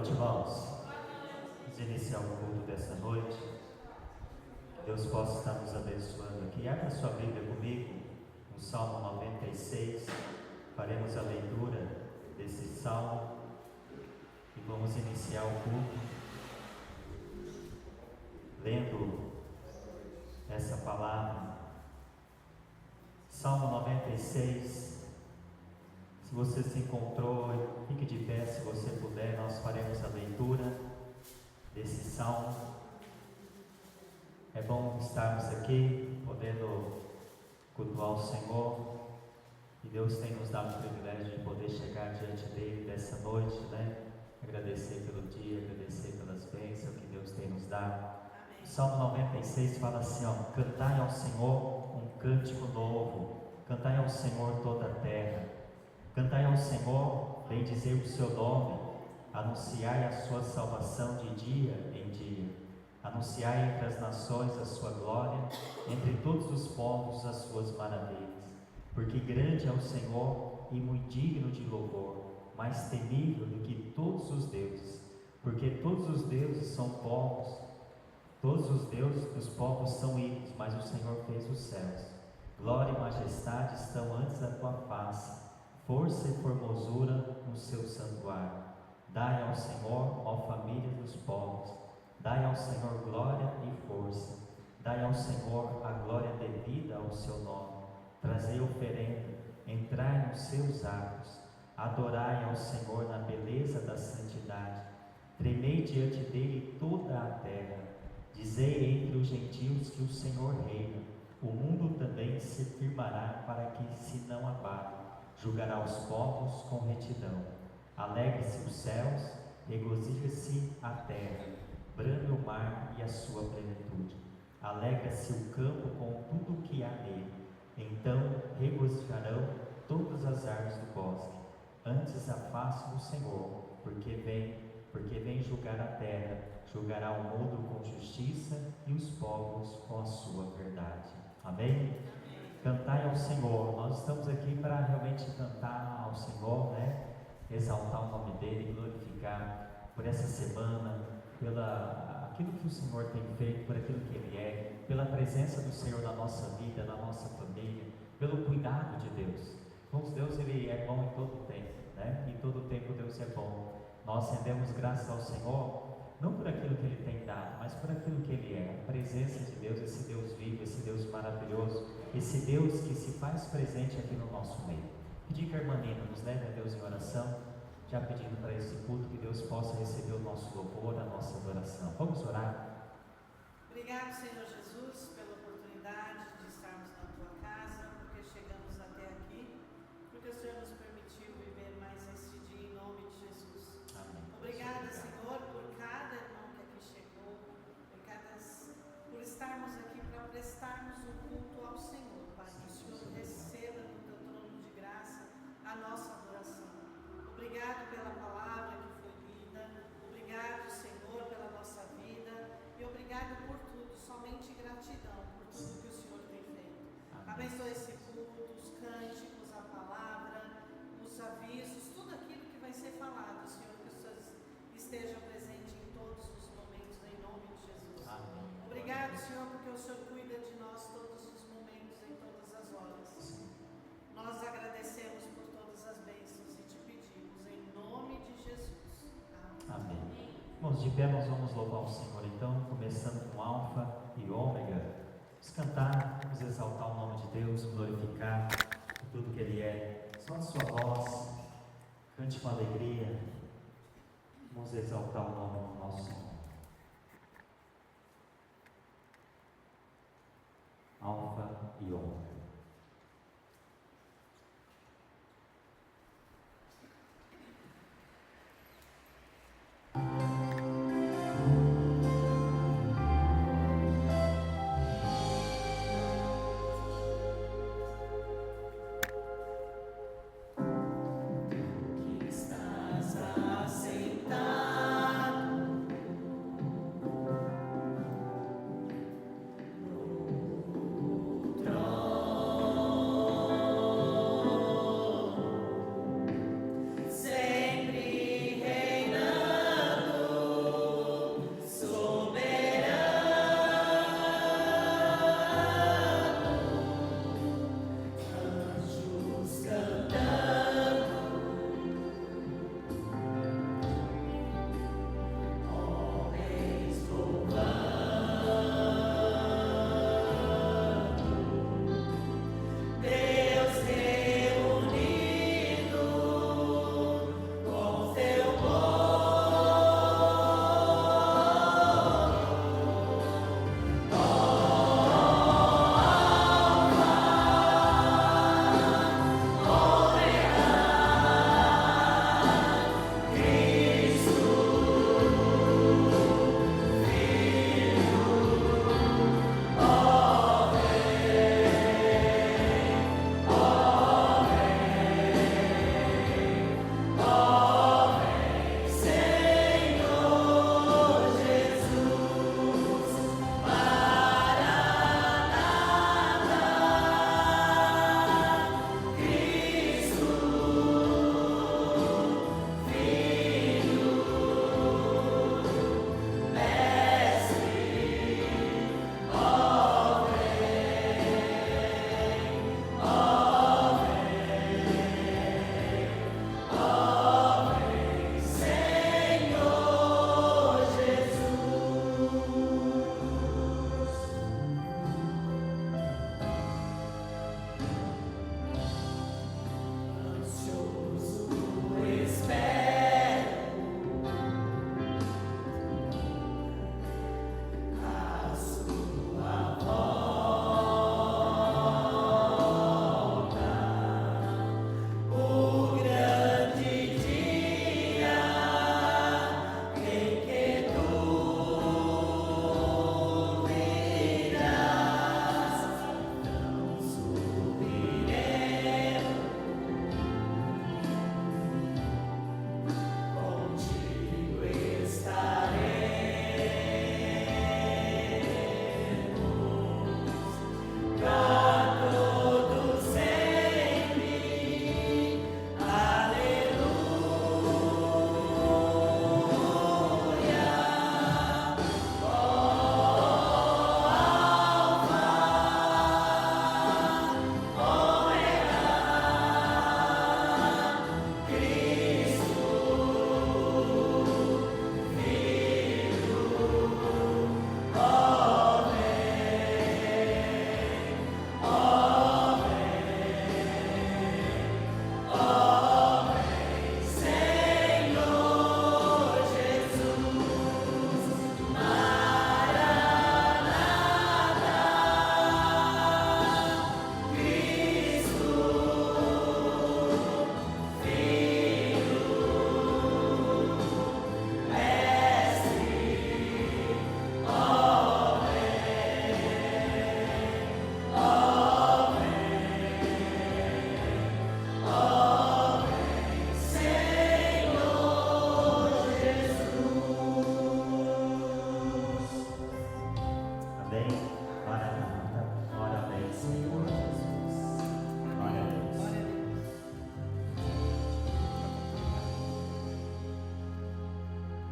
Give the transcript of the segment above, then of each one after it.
noite, irmãos. Vamos iniciar o culto dessa noite. Que Deus possa estar nos abençoando aqui. Abra sua Bíblia comigo, no Salmo 96. Faremos a leitura desse salmo e vamos iniciar o culto lendo essa palavra. Salmo 96. Se você se encontrou, fique de pé se você puder. Nós faremos a leitura desse salmo. É bom estarmos aqui, podendo cultuar o Senhor. E Deus tem nos dado o privilégio de poder chegar diante dele dessa noite, né? Agradecer pelo dia, agradecer pelas bênçãos que Deus tem nos dado. O Salmo 96 fala assim, ó: cantai ao Senhor um cântico novo, cantai ao Senhor toda a terra, cantai ao Senhor, bendizei o seu nome, anunciai a sua salvação de dia em dia, anunciai entre as nações a sua glória, entre todos os povos as suas maravilhas, porque grande é o Senhor e muito digno de louvor, mais temível do que todos os deuses, porque todos os deuses são povos, todos os deuses dos povos são ídolos, mas o Senhor fez os céus. Glória e majestade estão antes da tua face, força e formosura no seu santuário. Dai ao Senhor, ó família dos povos, dai ao Senhor glória e força, dai ao Senhor a glória devida ao seu nome. Trazei oferenda, entrai nos seus atos, adorai ao Senhor na beleza da santidade, tremei diante dele toda a terra, dizei entre os gentios que o Senhor reina, o mundo também se firmará para que se não abale, julgará os povos com retidão. Alegre-se os céus, regozija-se a terra, brame o mar e a sua plenitude. Alegra-se o campo com tudo o que há nele. Então regozijarão todas as árvores do bosque. Antes a face do Senhor, porque vem julgar a terra, julgará o mundo com justiça e os povos com a sua verdade. Amém? Cantai ao Senhor. Nós estamos aqui para realmente cantar ao Senhor, né? Exaltar o nome dele, glorificar por essa semana, pela aquilo que o Senhor tem feito, por aquilo que ele é, pela presença do Senhor na nossa vida, na nossa família, pelo cuidado de Deus. Irmãos, Deus ele é bom em todo o tempo, né? Em todo o tempo Deus é bom. Nós rendemos graças ao Senhor, não por aquilo que ele tem dado, mas por aquilo que ele é, a presença de Deus, esse Deus vivo, esse Deus maravilhoso, esse Deus que se faz presente aqui no nosso meio. Pedir que a irmã Nina nos leve a Deus em oração, já pedindo para esse culto que Deus possa receber o nosso louvor, a nossa adoração. Vamos orar? Obrigado, Senhor Jesus, pela oportunidade de estarmos na tua casa, porque chegamos até aqui, porque o Senhor nos permitiu viver mais este dia em nome de Jesus. Amém. Obrigada, Senhor, por cada irmão que aqui chegou, por estarmos aqui para prestarmos um culto ao Senhor, para que o Senhor receba no teu trono de graça a nossa adoração. Obrigado pela palavra que foi lida, obrigado, Senhor, pela nossa vida e obrigado por tudo, somente gratidão por tudo que o Senhor tem feito. Abençoe esse culto, os cânticos, a palavra, os avisos, tudo aquilo que vai ser falado, Senhor, que o Senhor esteja presente em todos os momentos, em nome de Jesus. Amém. Obrigado, Senhor, porque o Senhor cuida de nós todos os momentos, em todas as horas. Nós agradecemos por todas as bênçãos e te pedimos em nome de Jesus. Amém. Amém. Irmãos, de pé nós vamos louvar o Senhor então, começando com Alfa e Ômega. Vamos cantar, vamos exaltar o nome de Deus, glorificar por tudo que Ele é. Só a sua voz, cante com alegria. Vamos exaltar o nome do nosso Senhor. Alfa e Ômega. Estás assentado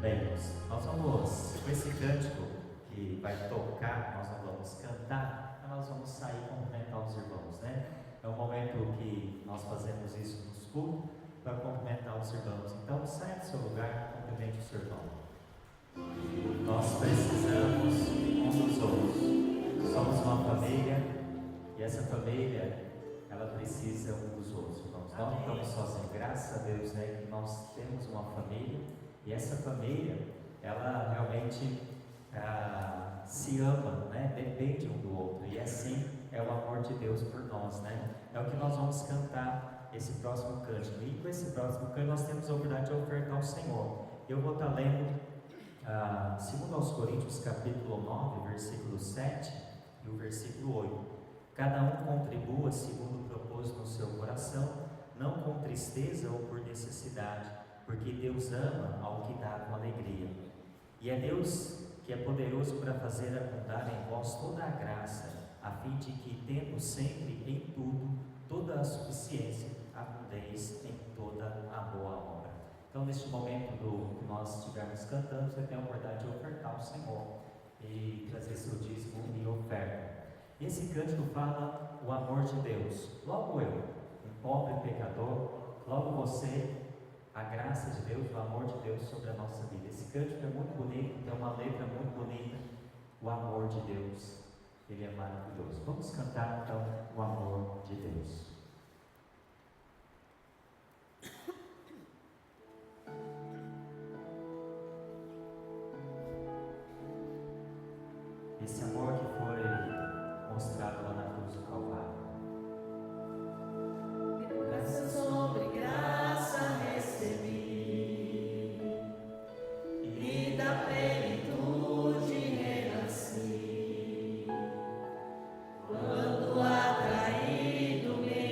Bem, nós vamos, com esse cântico que vai tocar, nós não vamos cantar, mas nós vamos sair e cumprimentar os irmãos, né? É um momento que nós fazemos isso nos cultos, para cumprimentar os irmãos. Então, saia do seu lugar e cumprimente o seu irmão. Nós precisamos uns dos outros. Somos uma família, e essa família, ela precisa um dos outros, irmãos. Nós não estamos sozinhos, graças a Deus, né? Que nós temos uma família, e essa família, ela realmente se ama, né? Depende um do outro, e assim é o amor de Deus por nós, né? É o que nós vamos cantar esse próximo cântico, e com esse próximo cântico nós temos a oportunidade de ofertar ao Senhor. Eu vou estar lendo 2 Coríntios capítulo 9, versículo 7 e o versículo 8. Cada um contribua segundo o propósito no seu coração, não com tristeza ou por necessidade, porque Deus ama ao que dá com alegria. E é Deus que é poderoso para fazer abundar em vós toda a graça, a fim de que, tendo sempre em tudo toda a suficiência, abundeis em toda a boa obra. Então, neste momento que nós estivermos cantando, você tem a oportunidade de ofertar ao Senhor e trazer seu dízimo e oferta. Esse cântico fala o amor de Deus. Logo eu, um pobre pecador, logo você, a graça de Deus, o amor de Deus sobre a nossa vida. Esse cântico é muito bonito, tem uma letra muito bonita. O amor de Deus, ele é maravilhoso. Vamos cantar então o amor de Deus. Esse amor que foi mostrado lá na cruz do Calvário. Graça sobre graça recebi, e da plenitude renasci. Quando atraído me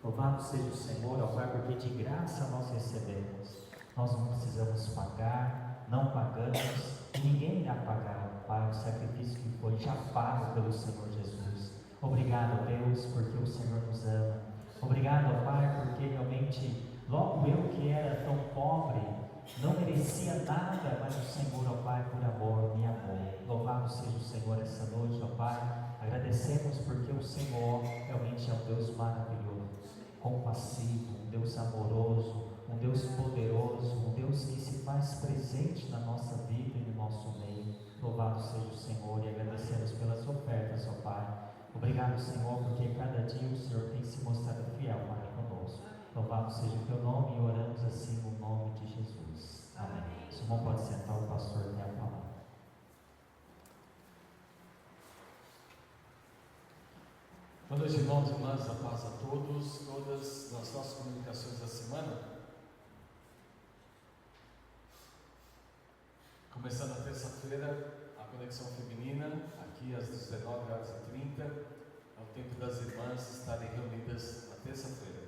Louvado seja o Senhor, ó Pai, porque de graça nós recebemos. Nós não precisamos pagar, não pagamos, e ninguém irá pagar, ó Pai, o sacrifício que foi já pago pelo Senhor Jesus. Obrigado, Deus, porque o Senhor nos ama. Obrigado, ó Pai, porque realmente, logo eu que era tão pobre, não merecia nada, mas o Senhor, ó Pai, por amor, me amou. Louvado seja o Senhor essa noite, ó Pai. Agradecemos porque o Senhor realmente é um Deus maravilhoso, compassivo, um Deus amoroso, um Deus poderoso, um Deus que se faz presente na nossa vida e no nosso meio. Louvado seja o Senhor e agradecemos pelas ofertas, ó Pai. Obrigado, Senhor, porque cada dia o Senhor tem se mostrado fiel para conosco. Louvado seja o teu nome e oramos assim no nome de Jesus. Amém. O irmão pode sentar, o pastor tem a palavra. Boa noite, irmãos e irmãs, a paz a todos, todas nas nossas comunicações da semana. Começando a terça-feira, a conexão feminina, aqui às 19h30, é o tempo das irmãs estarem reunidas na terça-feira.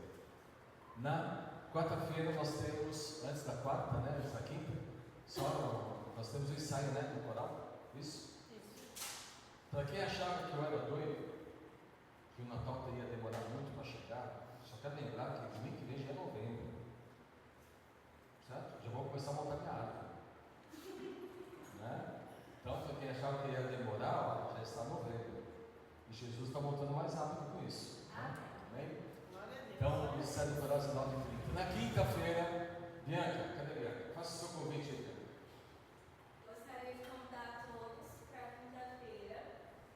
Na quarta-feira nós temos, antes da quarta, né, antes da quinta, nós temos o ensaio, né, do coral, isso? Para quem achava que eu era doido, que o Natal teria demorado muito para chegar, só quero lembrar que domingo que vem já é novembro, certo? Já vou começar a montar minha árvore, né? Então, para quem achava que ia demorar, já está novembro, e Jesus está montando mais rápido com isso, né? Amém? Então, o ensaio do coral às 9h30. Na quinta-feira, Bianca, cadê Bianca? Faça o seu convite aí, Bianca. Gostaria de convidar todos para quinta-feira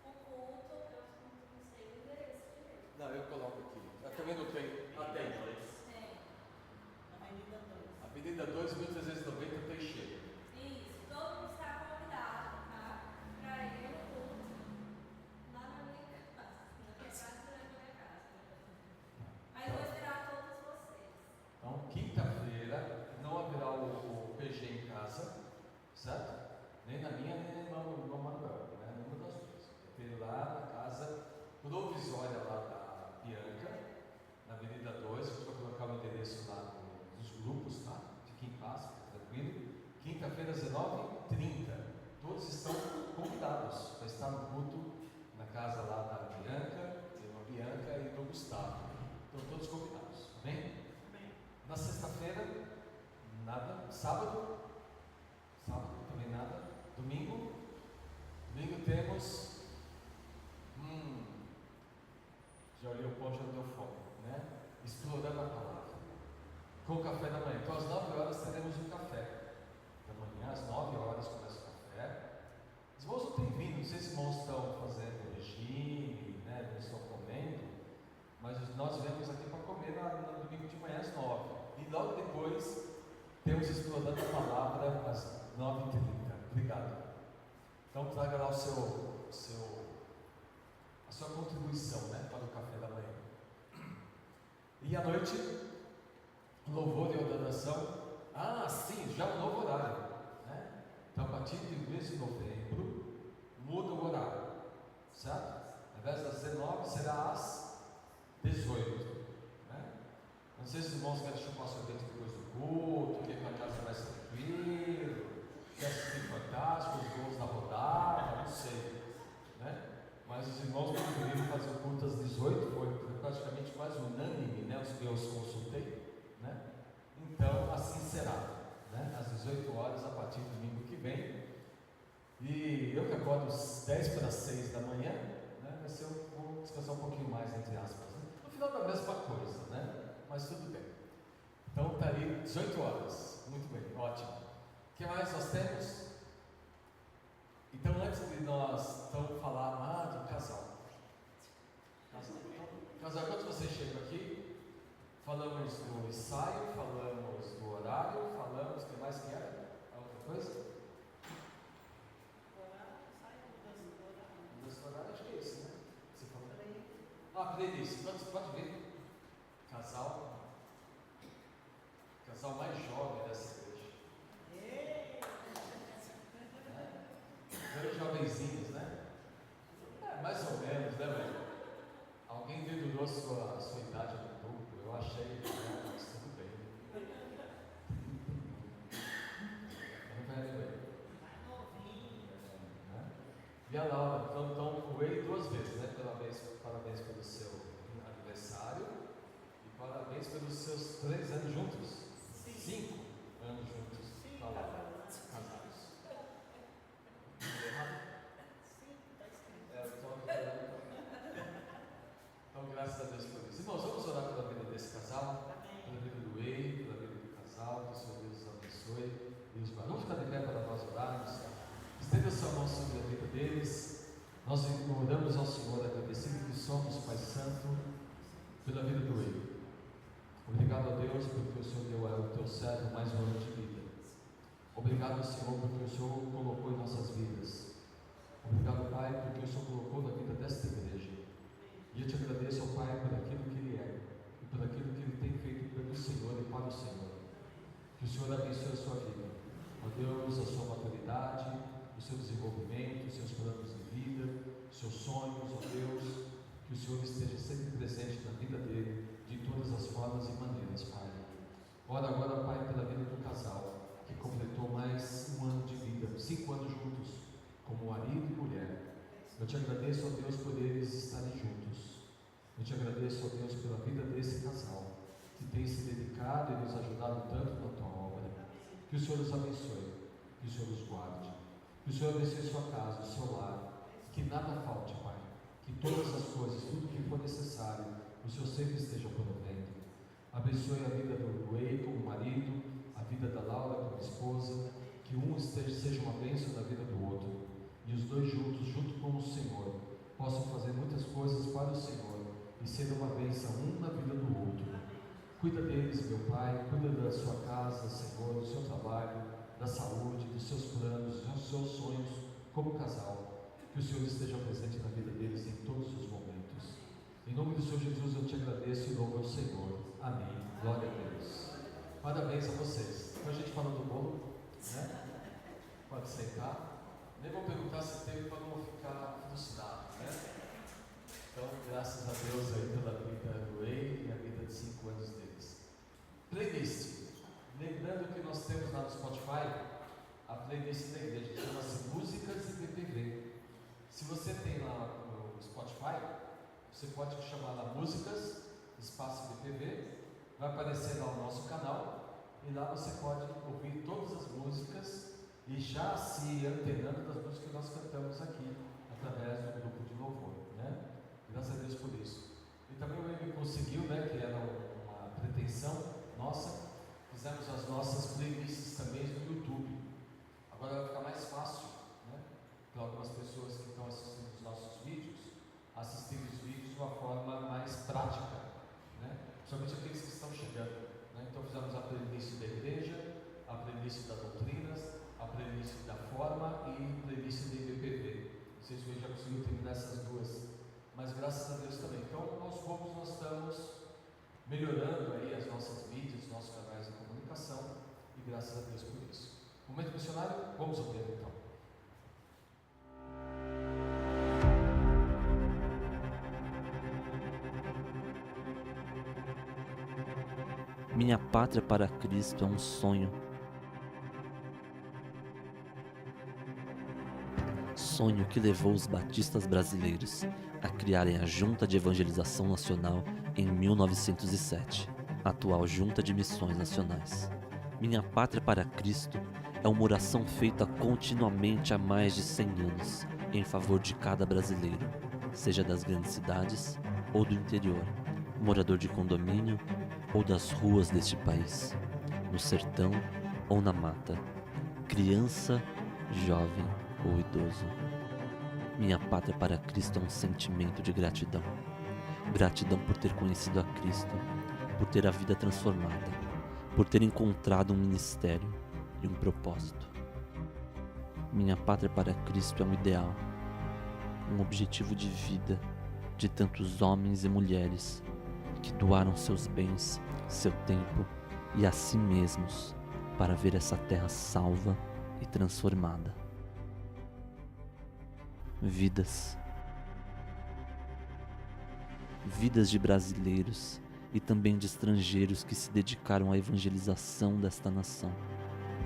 o culto. Eu não sei o endereço direito. Não, eu coloco aqui. Eu também não tenho. Tem. Tem. Avenida 2, 1390, Teixeira. Isso, todo mundo está convidado, tá? Para ir no culto lá na minha casa. Na minha casa, na minha casa. Mas eu vou esperar todos vocês. Então, quinta-feira, não haverá o PG em casa, certo? Nem na minha, nem no Manuel, né? Nenhuma das duas. Eu tenho lá na casa provisória lá da Bianca, na Avenida 2, eu vou colocar o endereço lá nos grupos, tá? Fique em paz, fique tranquilo. Quinta-feira, 19h30, todos estão convidados para estar no culto na casa lá da Bianca, da irmã Bianca e do Gustavo. Estão todos convidados, amém? Na sexta-feira, nada. Sábado também nada. Domingo temos. Já olhei o pão, já deu fome, né? Explorando a palavra. Com o café da manhã. Então, às 9h teremos o café da manhã. Às 9h começa o café. Os irmãos não têm vindo, não sei se os irmãos estão fazendo regime, né? Não estão comendo, mas nós viemos aqui para comer no domingo de manhã às 9h. E logo depois temos explorando a palavra às 9h30. Obrigado. Então traga lá a sua contribuição, né, para o café da manhã. E à noite, louvor e adoração. Sim, já um novo horário, né? Então a partir do mês de novembro muda o horário, certo? Ao invés das 19 será às 18. Não sei se os irmãos querem chupar sorvete depois do culto, quer ir para casa mais tranquilo, quer assistir Fantástico, os gols da rodada, não sei, né? Mas os irmãos preferiram fazer o culto às 18, foi praticamente quase unânime, né? Os que eu os consultei, né? Então, assim será, né? Às 18h, a partir do domingo que vem. E eu que acordo às 5:50 da manhã, né? Vai ser vou descansar um pouquinho mais, entre aspas, né? No final da mesma coisa, né? Mas tudo bem. Então está aí 18h. Muito bem, ótimo. O que mais nós temos? Então, antes de nós falar de casal. Casal, quando vocês chegam aqui, falamos do ensaio, falamos do horário, falamos, o que mais que era? Alguma coisa? O horário, acho que é isso, né? Você falou? Playlist. Então você pode ver. Casal mais jovem dessa igreja. Dois jovenzinhos, né? Mais ou menos, né, velho? Alguém dedurou sua idade no grupo E a Laura, então o Ei 2 vezes, né? Parabéns pelo seu aniversário e parabéns pelos seus 3 anos juntos. 5 anos juntos. Sim, Tá lá, tá casados. Então, graças a Deus por isso. Irmãos, vamos orar pela vida desse casal, pela vida do Ei, pela vida do casal, que o Senhor Deus os abençoe e os guarde. Vamos ficar de pé para nós orarmos. Estenda a sua mão sobre a vida deles. Nós oramos ao Senhor, agradecido que somos, Pai Santo, pela vida do Ei. Obrigado a Deus porque o Senhor deu ao teu servo mais um ano de vida. Obrigado, Senhor, porque o Senhor colocou em nossas vidas. Obrigado, Pai, porque o Senhor colocou na vida desta igreja. E eu te agradeço, ó Pai, por aquilo que Ele é e por aquilo que Ele tem feito pelo Senhor e para o Senhor. Que o Senhor abençoe a sua vida. Ó Deus, a sua maturidade, o seu desenvolvimento, os seus planos de vida, os seus sonhos, ó Deus. Que o Senhor esteja sempre presente na vida dele, de todas as formas e maneiras, Pai. Ora agora, Pai, pela vida do casal, que completou mais um ano de vida, 5 anos juntos, como marido e mulher. Eu te agradeço, ó Deus, por eles estarem juntos. Eu te agradeço, ó Deus, pela vida desse casal, que tem se dedicado e nos ajudado tanto na tua obra. Que o Senhor os abençoe, que o Senhor os guarde, que o Senhor abençoe sua casa, o seu lar, que nada falte, Pai, que todas as coisas, tudo que for necessário, o Senhor sempre esteja provendo. Abençoe a vida do Ei como marido, a vida da Laura como esposa, que um seja uma bênção na vida do outro. E os dois juntos, junto com o Senhor, possam fazer muitas coisas para o Senhor e ser uma bênção um na vida do outro. Cuida deles, meu Pai, cuida da sua casa, Senhor, do seu trabalho, da saúde, dos seus planos, dos seus sonhos como casal. Que o Senhor esteja presente na vida deles em todos os momentos. Em nome do Senhor Jesus eu te agradeço e louvo ao Senhor. Amém. Glória a Deus. Parabéns a vocês. Então a gente fala do bolo, né? Pode sentar. Nem vou perguntar se teve para não ficar frustrado, né? Então, graças a Deus aí pela vida do Ei e a vida de 5 anos deles. Playlist. Lembrando que nós temos lá no Spotify a playlist da igreja, chama-se Músicas e BPV. Se você tem lá no Spotify, você pode chamar lá Músicas, espaço BPV, vai aparecer lá o nosso canal e lá você pode ouvir todas as músicas e já se antenando das músicas que nós cantamos aqui, através do grupo de louvor, né? Graças a Deus por isso. E também o Emi conseguiu, né, que era uma pretensão nossa, fizemos as nossas playlists também no YouTube. Agora vai ficar mais fácil, né, para algumas pessoas que estão assistindo os nossos vídeos, assistir os vídeos de uma forma mais prática, né, principalmente aqueles que estão chegando, né? Então fizemos a playlist da igreja, a playlist das doutrinas, a playlist da forma e playlist da IBPV. Não sei se eu já conseguiu terminar essas duas, mas graças a Deus também. Então, aos poucos nós estamos melhorando aí as nossas mídias, os nossos canais de comunicação e graças a Deus por isso. Momento missionário, vamos ao tema então. Minha pátria para Cristo é um sonho. Sonho que levou os batistas brasileiros a criarem a Junta de Evangelização Nacional em 1907, atual Junta de Missões Nacionais. Minha pátria para Cristo é uma oração feita continuamente há mais de 100 anos em favor de cada brasileiro, seja das grandes cidades ou do interior, morador de condomínio ou das ruas deste país, no sertão ou na mata, criança, jovem ou idoso. Minha pátria para Cristo é um sentimento de gratidão. Gratidão por ter conhecido a Cristo, por ter a vida transformada, por ter encontrado um ministério e um propósito. Minha pátria para Cristo é um ideal, um objetivo de vida de tantos homens e mulheres que doaram seus bens, seu tempo e a si mesmos para ver essa terra salva e transformada. Vidas de brasileiros e também de estrangeiros que se dedicaram à evangelização desta nação.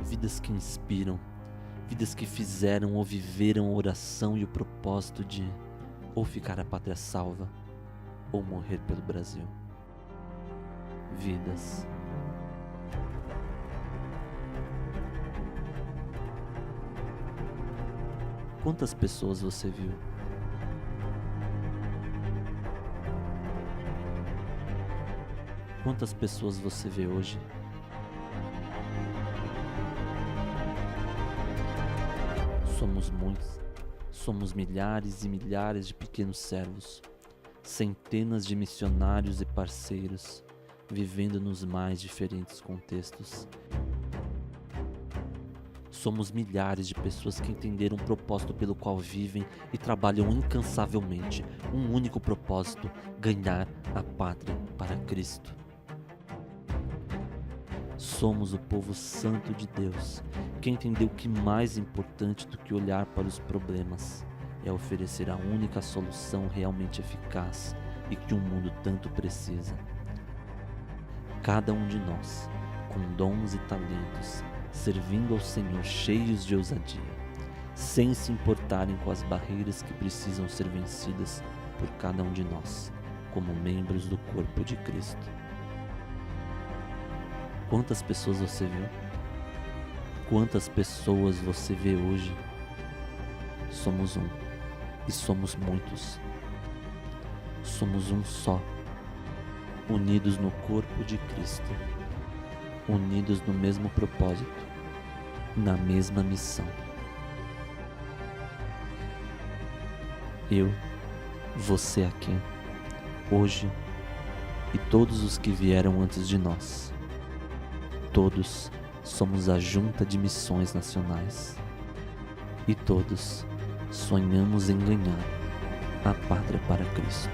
Vidas que inspiram, vidas que fizeram ou viveram a oração e o propósito de ou ficar a pátria salva ou morrer pelo Brasil. Vidas. Quantas pessoas você viu? Quantas pessoas você vê hoje? Somos muitos, somos milhares e milhares de pequenos servos, centenas de missionários e parceiros, vivendo nos mais diferentes contextos. Somos milhares de pessoas que entenderam o propósito pelo qual vivem e trabalham incansavelmente, um único propósito: ganhar a pátria para Cristo. Somos o povo santo de Deus, que entendeu que mais importante do que olhar para os problemas é oferecer a única solução realmente eficaz e que o mundo tanto precisa. Cada um de nós, com dons e talentos, servindo ao Senhor cheios de ousadia, sem se importarem com as barreiras que precisam ser vencidas por cada um de nós, como membros do corpo de Cristo. Quantas pessoas você viu? Quantas pessoas você vê hoje? Somos um, e somos muitos. Somos um só, unidos no corpo de Cristo, unidos no mesmo propósito, na mesma missão. Eu, você aqui, hoje, e todos os que vieram antes de nós. Todos somos a Junta de Missões Nacionais. E todos sonhamos em ganhar a pátria para Cristo.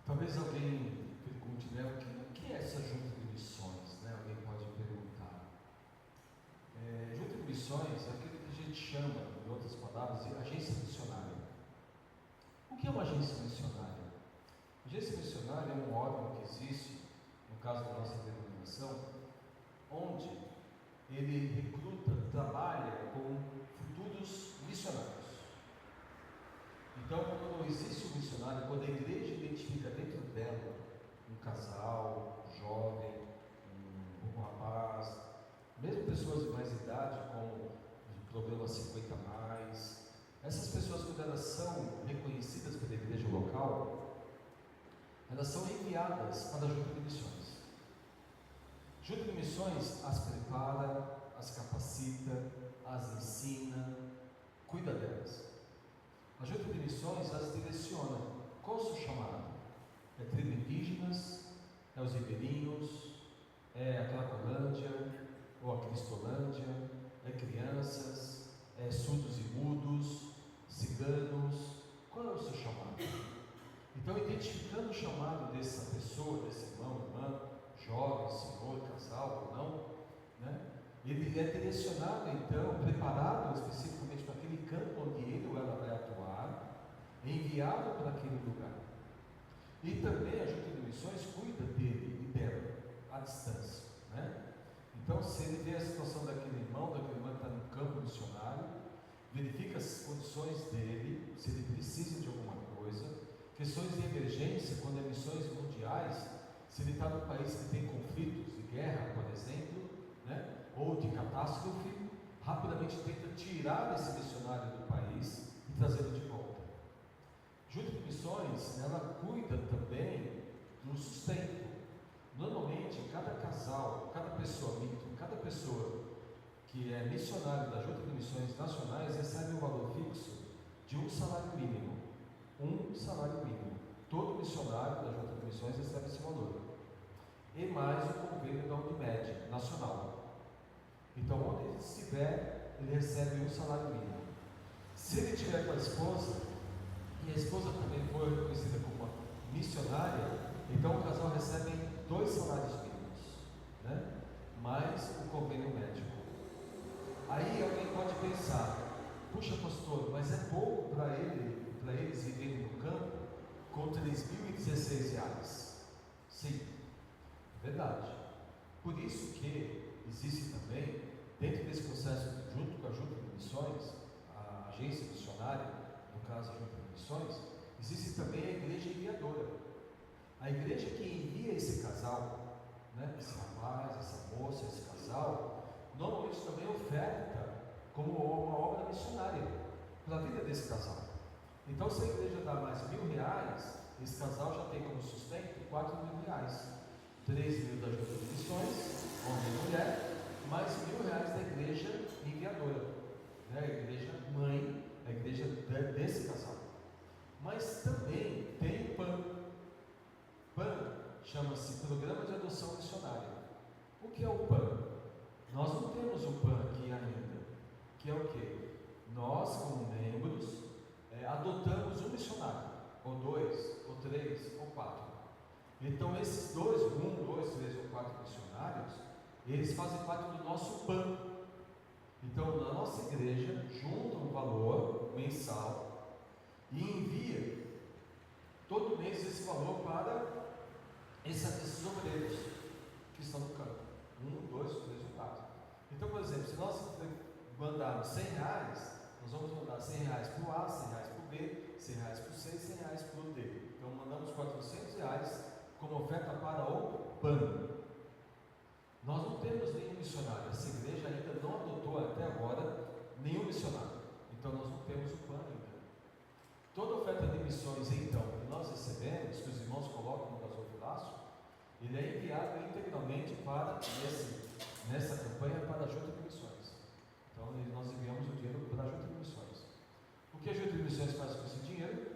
Talvez alguém pergunte, né, o que é essa junta de missões? Né? Alguém pode perguntar. Junta de missões é aquilo que a gente chama, em outras palavras, de agência missionária. O que é uma agência missionária? Agência missionária é um órgão que existe, no caso da nossa denominação, onde ele recruta, trabalha com futuros missionários. Então, quando existe um missionário, quando a igreja identifica dentro dela um casal, um jovem, um rapaz, mesmo pessoas de mais idade com problemas 50 a mais, essas pessoas, quando elas são reconhecidas pela igreja local, elas são enviadas para a Junta de Missões. Junta de Missões as prepara, as capacita, as ensina, cuida delas. A Junta de Missões as direciona. Qual o seu chamado? É tribo indígenas, é os ribeirinhos, é a Cracolândia ou a Cristolândia, é crianças, é surdos e mudos, ciganos. Qual é o seu chamado? Então, identificando o chamado dessa pessoa, desse irmão, irmã, jovem, senhor, casal ou não, né? Ele é direcionado, então, preparado especificamente para aquele campo onde ele ou ela vai atuar, enviado para aquele lugar. E também a Junta de Missões cuida dele e dela, à distância, né? Então, se ele vê a situação daquele irmão, daquele irmã que está no campo missionário, verifica as condições dele, se ele precisa de alguma coisa, questões de emergência, quando é missões mundiais, se ele está num país que tem conflitos de guerra, por exemplo, né? Ou de catástrofe, rapidamente tenta tirar esse missionário do país e trazê-lo de volta. Junta de Missões, ela cuida também do sustento. Normalmente, cada casal, cada pessoa que é missionário da Junta de Missões Nacionais recebe um valor fixo de um salário mínimo. Um salário mínimo. Todo missionário da Junta de Missões recebe esse valor. E mais o convênio da Unimed Nacional. Então, onde ele estiver, ele recebe um salário mínimo. Se ele tiver com a esposa, e a esposa também for reconhecida como uma missionária, então o casal recebe 2 salários mínimos, né? mais o convênio médico. Aí alguém pode pensar, puxa pastor, mas é pouco para eles viverem no campo com R$3.016. Sim, é verdade. Por isso que existe também, dentro desse processo, junto com a Junta de Missões, a agência missionária, no caso a Junta de Missões, existe também a igreja enviadora. A igreja que envia esse casal, né, esse rapaz, essa moça, esse casal, normalmente também oferta como uma obra missionária para a vida desse casal. Então, se a igreja dá mais R$1.000, esse casal já tem como sustento R$4.000. 3.000 da Junta de Missões, homem e mulher, mais R$1.000 da igreja enviadora, né? A igreja mãe, a igreja desse casal. Mas também tem o PAN. PAN chama-se Programa de Adoção Missionária. O que é o PAN? Nós não temos o PAN aqui ainda, que é o quê? Nós, como membros, adotamos um missionário, ou 2, ou 3, ou 4. Então esses 1, 2, 3 ou 4 missionários, eles fazem parte do nosso PAN. Então na nossa igreja junta um valor mensal e envia todo mês esse valor para esses obreiros que estão no campo. 1, 2, 3 ou 4. Então, por exemplo, se nós mandarmos R$100, nós vamos mandar R$100 para o A, R$100 para o B, R$100 para o C, R$100 para o D. Então mandamos R$400 como oferta para o PAN. Nós não temos nenhum missionário, essa igreja ainda não adotou até agora nenhum missionário, então nós não temos o PAN ainda. Toda oferta de missões, então, que nós recebemos, que os irmãos colocam no gasofilaço, ele é enviado integralmente para nessa campanha para a Junta de Missões. Então nós enviamos o dinheiro para a Junta de Missões. O que a Junta de Missões faz com esse dinheiro?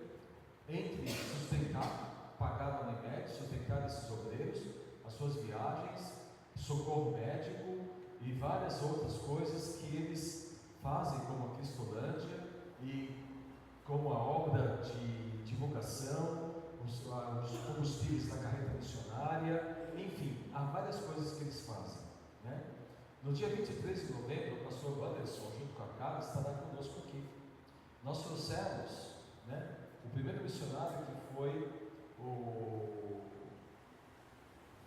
Entre sustentar, pagar a Unimed, sustentar esses obreiros, as suas viagens, socorro médico e várias outras coisas que eles fazem, como a Cristolândia e como a obra de divulgação, os combustíveis da carreta missionária, enfim, há várias coisas que eles fazem, né? No dia 23 de novembro, o pastor Anderson, junto com a Carla, estará conosco aqui. Nós trouxemos, né, o primeiro missionário, que foi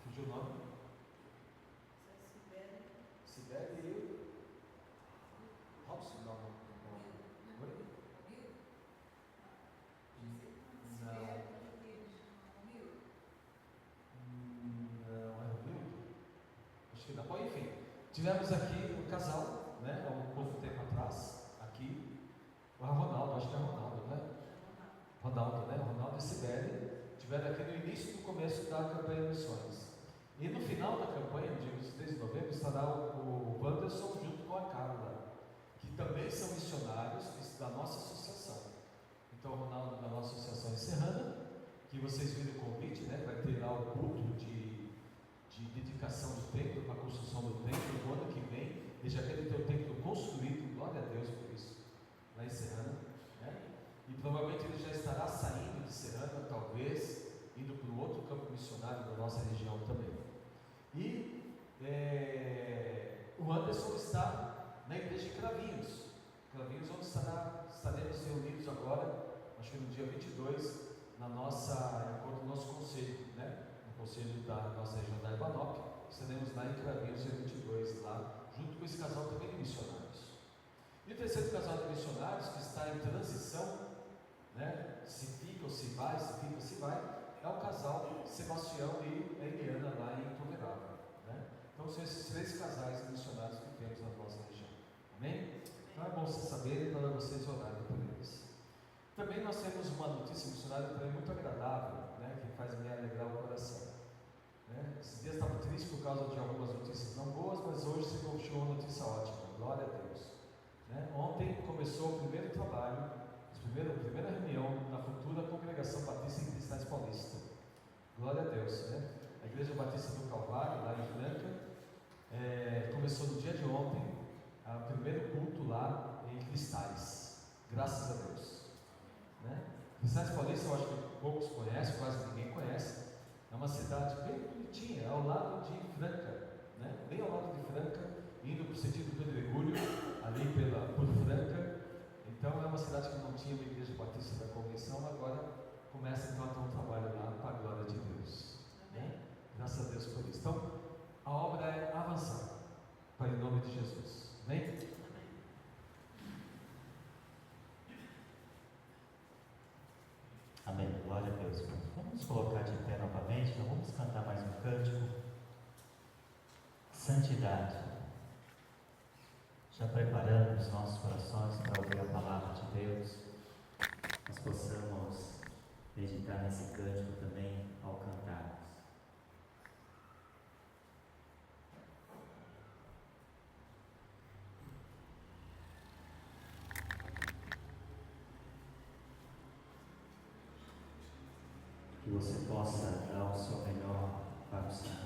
fugiu o nome? Sibeli e Robson, não. Oi? Não. Não, é o Rio? Acho que não. Bom, enfim, tivemos aqui um casal, né, há um pouco tempo atrás, aqui, o Ronaldo, acho que é Ronaldo, né? Ronaldo e Sibeli estiveram aqui no início e no começo da campanha de missões. E no final da campanha, no dia 23 de novembro, estará o Wanderson junto com a Carla, que também são missionários da nossa associação. Então, o Ronaldo da nossa associação em Serrana, que vocês viram o convite, né? Vai ter lá o culto de dedicação do templo, para a construção do templo. No ano que vem, ele já quer ter o templo construído, glória a Deus por isso, lá em Serrana, né? E provavelmente ele já estará saindo de Serrana, talvez, indo para um outro campo missionário da nossa região também. E o Anderson está na igreja de Cravinhos, onde estaremos reunidos agora, acho que no dia 22, no nosso conselho, né? No conselho da nossa região da Ibanop, estaremos lá em Cravinhos, dia 22, lá, junto com esse casal também de missionários. E o terceiro casal de missionários, que está em transição, né? Se fica ou se vai, é o casal Sebastião e Eliana lá em Toverava, né? Então são esses 3 casais de missionários que temos na nossa região. Amém? Então é bom vocês saberem para vocês orarem por eles. Também nós temos uma notícia missionária também muito agradável, né? Que faz me alegrar o coração, né? Esses dias estava triste por causa de algumas notícias não boas, mas hoje se confirmou uma notícia ótima, glória a Deus, né? Ontem começou o primeiro trabalho, a primeira reunião na futura Congregação Batista em Cristais Paulista. Glória a Deus, né? A Igreja Batista do Calvário, lá em Franca, começou no dia de ontem, o primeiro culto lá em Cristais. Graças a Deus, né? Cristais Paulista, eu acho que poucos conhecem, quase ninguém conhece. É uma cidade bem bonitinha, ao lado de Franca, né? bem ao lado de Franca, indo para o sentido Pedregulho, ali por Franca. Então é uma cidade que não tinha uma igreja batista da convenção, agora começa então a ter um trabalho lá para a glória de Deus. Né? Graças a Deus por isso. Então, a obra é avançar, para em nome de Jesus. Amém? Amém. Glória a Deus. Vamos nos colocar de pé novamente, então vamos cantar mais um cântico. Santidade. Já preparando os nossos corações para ouvir a palavra de Deus, nós possamos meditar nesse cântico também ao cantarmos. Que você possa dar o seu melhor para o Senhor.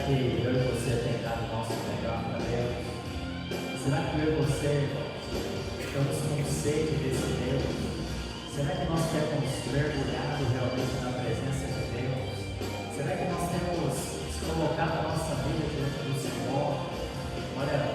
que eu e você tem dado o nosso melhor para Deus? Será que eu e você estamos com sede desse Deus? Será que nós temos mergulhado realmente na presença de Deus? Será que nós temos colocado a nossa vida diante do Senhor? Olha,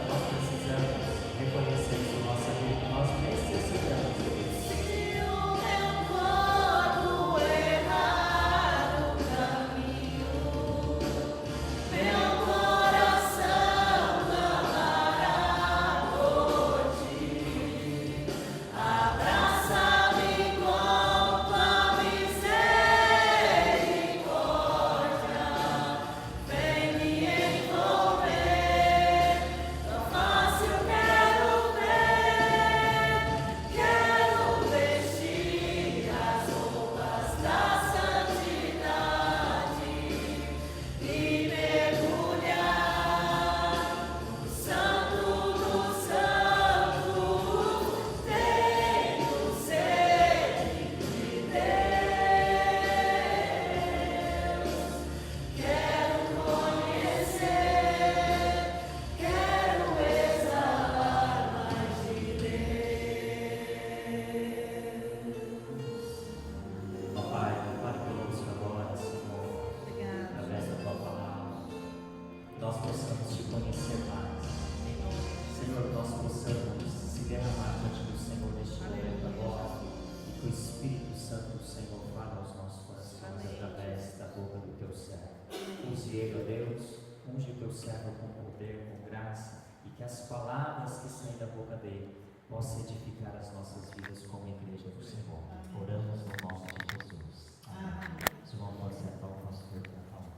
possamos te conhecer mais. Senhor, nós possamos se derramar diante do Senhor neste momento agora, e que o Espírito Santo do Senhor fale aos nossos corações através da boca do teu servo. Use ele, ó Deus, unge o teu servo com poder, com graça, e que as palavras que saem da boca dele possam edificar as nossas vidas como igreja do Senhor. Oramos no nome de Jesus. Amém. Os irmãos podem sentar, o pastor para falar.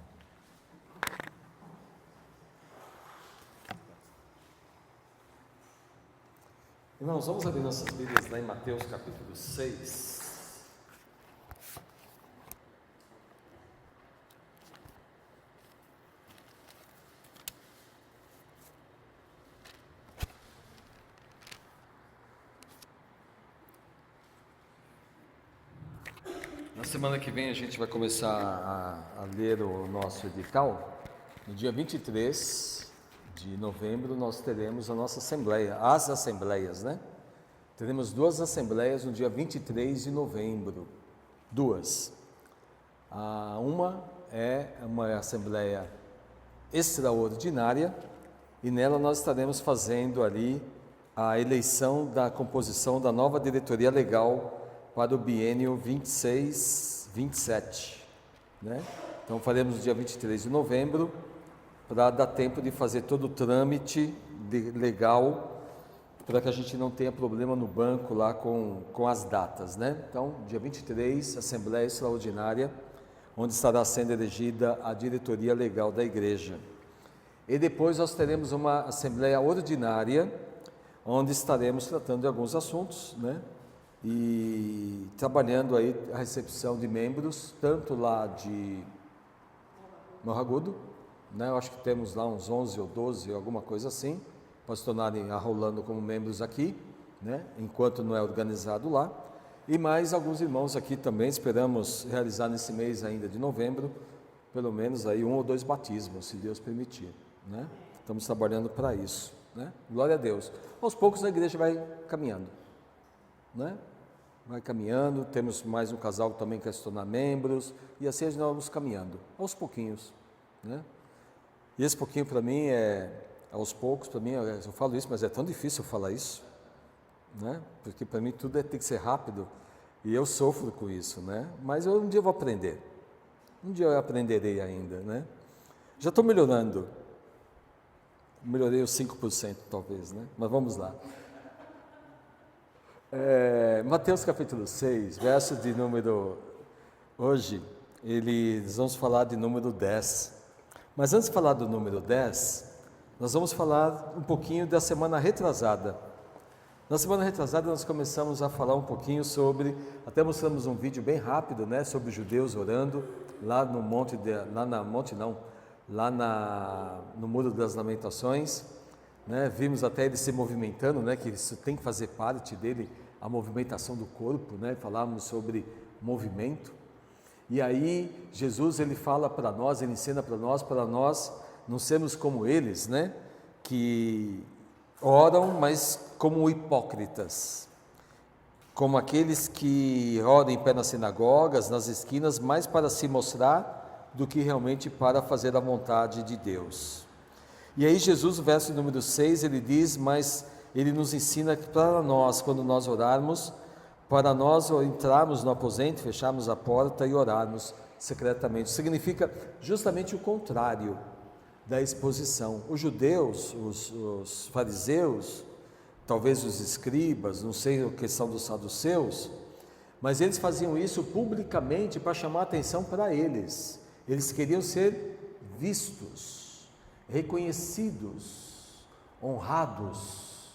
Irmãos, vamos abrir nossas Bíblias lá em Mateus capítulo 6. Na semana que vem a gente vai começar a ler o nosso edital. No dia 23 de novembro nós teremos a nossa assembleia, as assembleias, né? Teremos 2 assembleias no dia 23 de novembro, 2. Uma é uma assembleia extraordinária e nela nós estaremos fazendo ali a eleição da composição da nova diretoria legal para o biênio 26-27, né? Então faremos no dia 23 de novembro, para dar tempo de fazer todo o trâmite legal, para que a gente não tenha problema no banco lá com as datas, né? Então, dia 23, Assembleia Extraordinária, onde estará sendo elegida a diretoria legal da igreja. E depois nós teremos uma Assembleia Ordinária, onde estaremos tratando de alguns assuntos, né? E trabalhando aí a recepção de membros, tanto lá de Morro Agudo, né? Eu acho que temos lá uns 11 ou 12, alguma coisa assim, para se tornarem arrolando como membros aqui, né? Enquanto não é organizado lá, e mais alguns irmãos aqui também, esperamos realizar nesse mês ainda de novembro, pelo menos aí 1 ou 2 batismos, se Deus permitir, né? Estamos trabalhando para isso, né? Glória a Deus. Aos poucos a igreja vai caminhando, né? Vai caminhando, temos mais um casal que também quer se tornar membros, e assim nós vamos caminhando, aos pouquinhos, né? E esse pouquinho para mim aos poucos, para mim, eu falo isso, mas é tão difícil falar isso, né? Porque para mim tudo tem que ser rápido, e eu sofro com isso, né? Mas um dia eu vou aprender, um dia eu aprenderei ainda, né? Já estou melhorando, melhorei os 5% talvez, né? Mas vamos lá. Mateus capítulo 6, verso de número, hoje, nós vamos falar de número 10, mas antes de falar do número 10, nós vamos falar um pouquinho da semana retrasada. Na semana retrasada nós começamos a falar um pouquinho sobre, até mostramos um vídeo bem rápido, né, sobre os judeus orando, lá no no Muro das Lamentações, né, vimos até ele se movimentando, né, que isso tem que fazer parte dele, a movimentação do corpo, né, falávamos sobre movimento, e aí Jesus ele fala para nós, ele ensina para nós não sermos como eles, né, que oram, mas como hipócritas, como aqueles que oram em pé nas sinagogas, nas esquinas, mais para se mostrar do que realmente para fazer a vontade de Deus. E aí Jesus, no verso número 6, ele diz, mas ele nos ensina que para nós, quando nós orarmos, para nós entrarmos no aposento, fecharmos a porta e orarmos secretamente. Significa justamente o contrário da exposição. Os judeus, os fariseus, talvez os escribas, não sei a questão dos saduceus, mas eles faziam isso publicamente para chamar a atenção para eles. Eles queriam ser vistos, reconhecidos, honrados,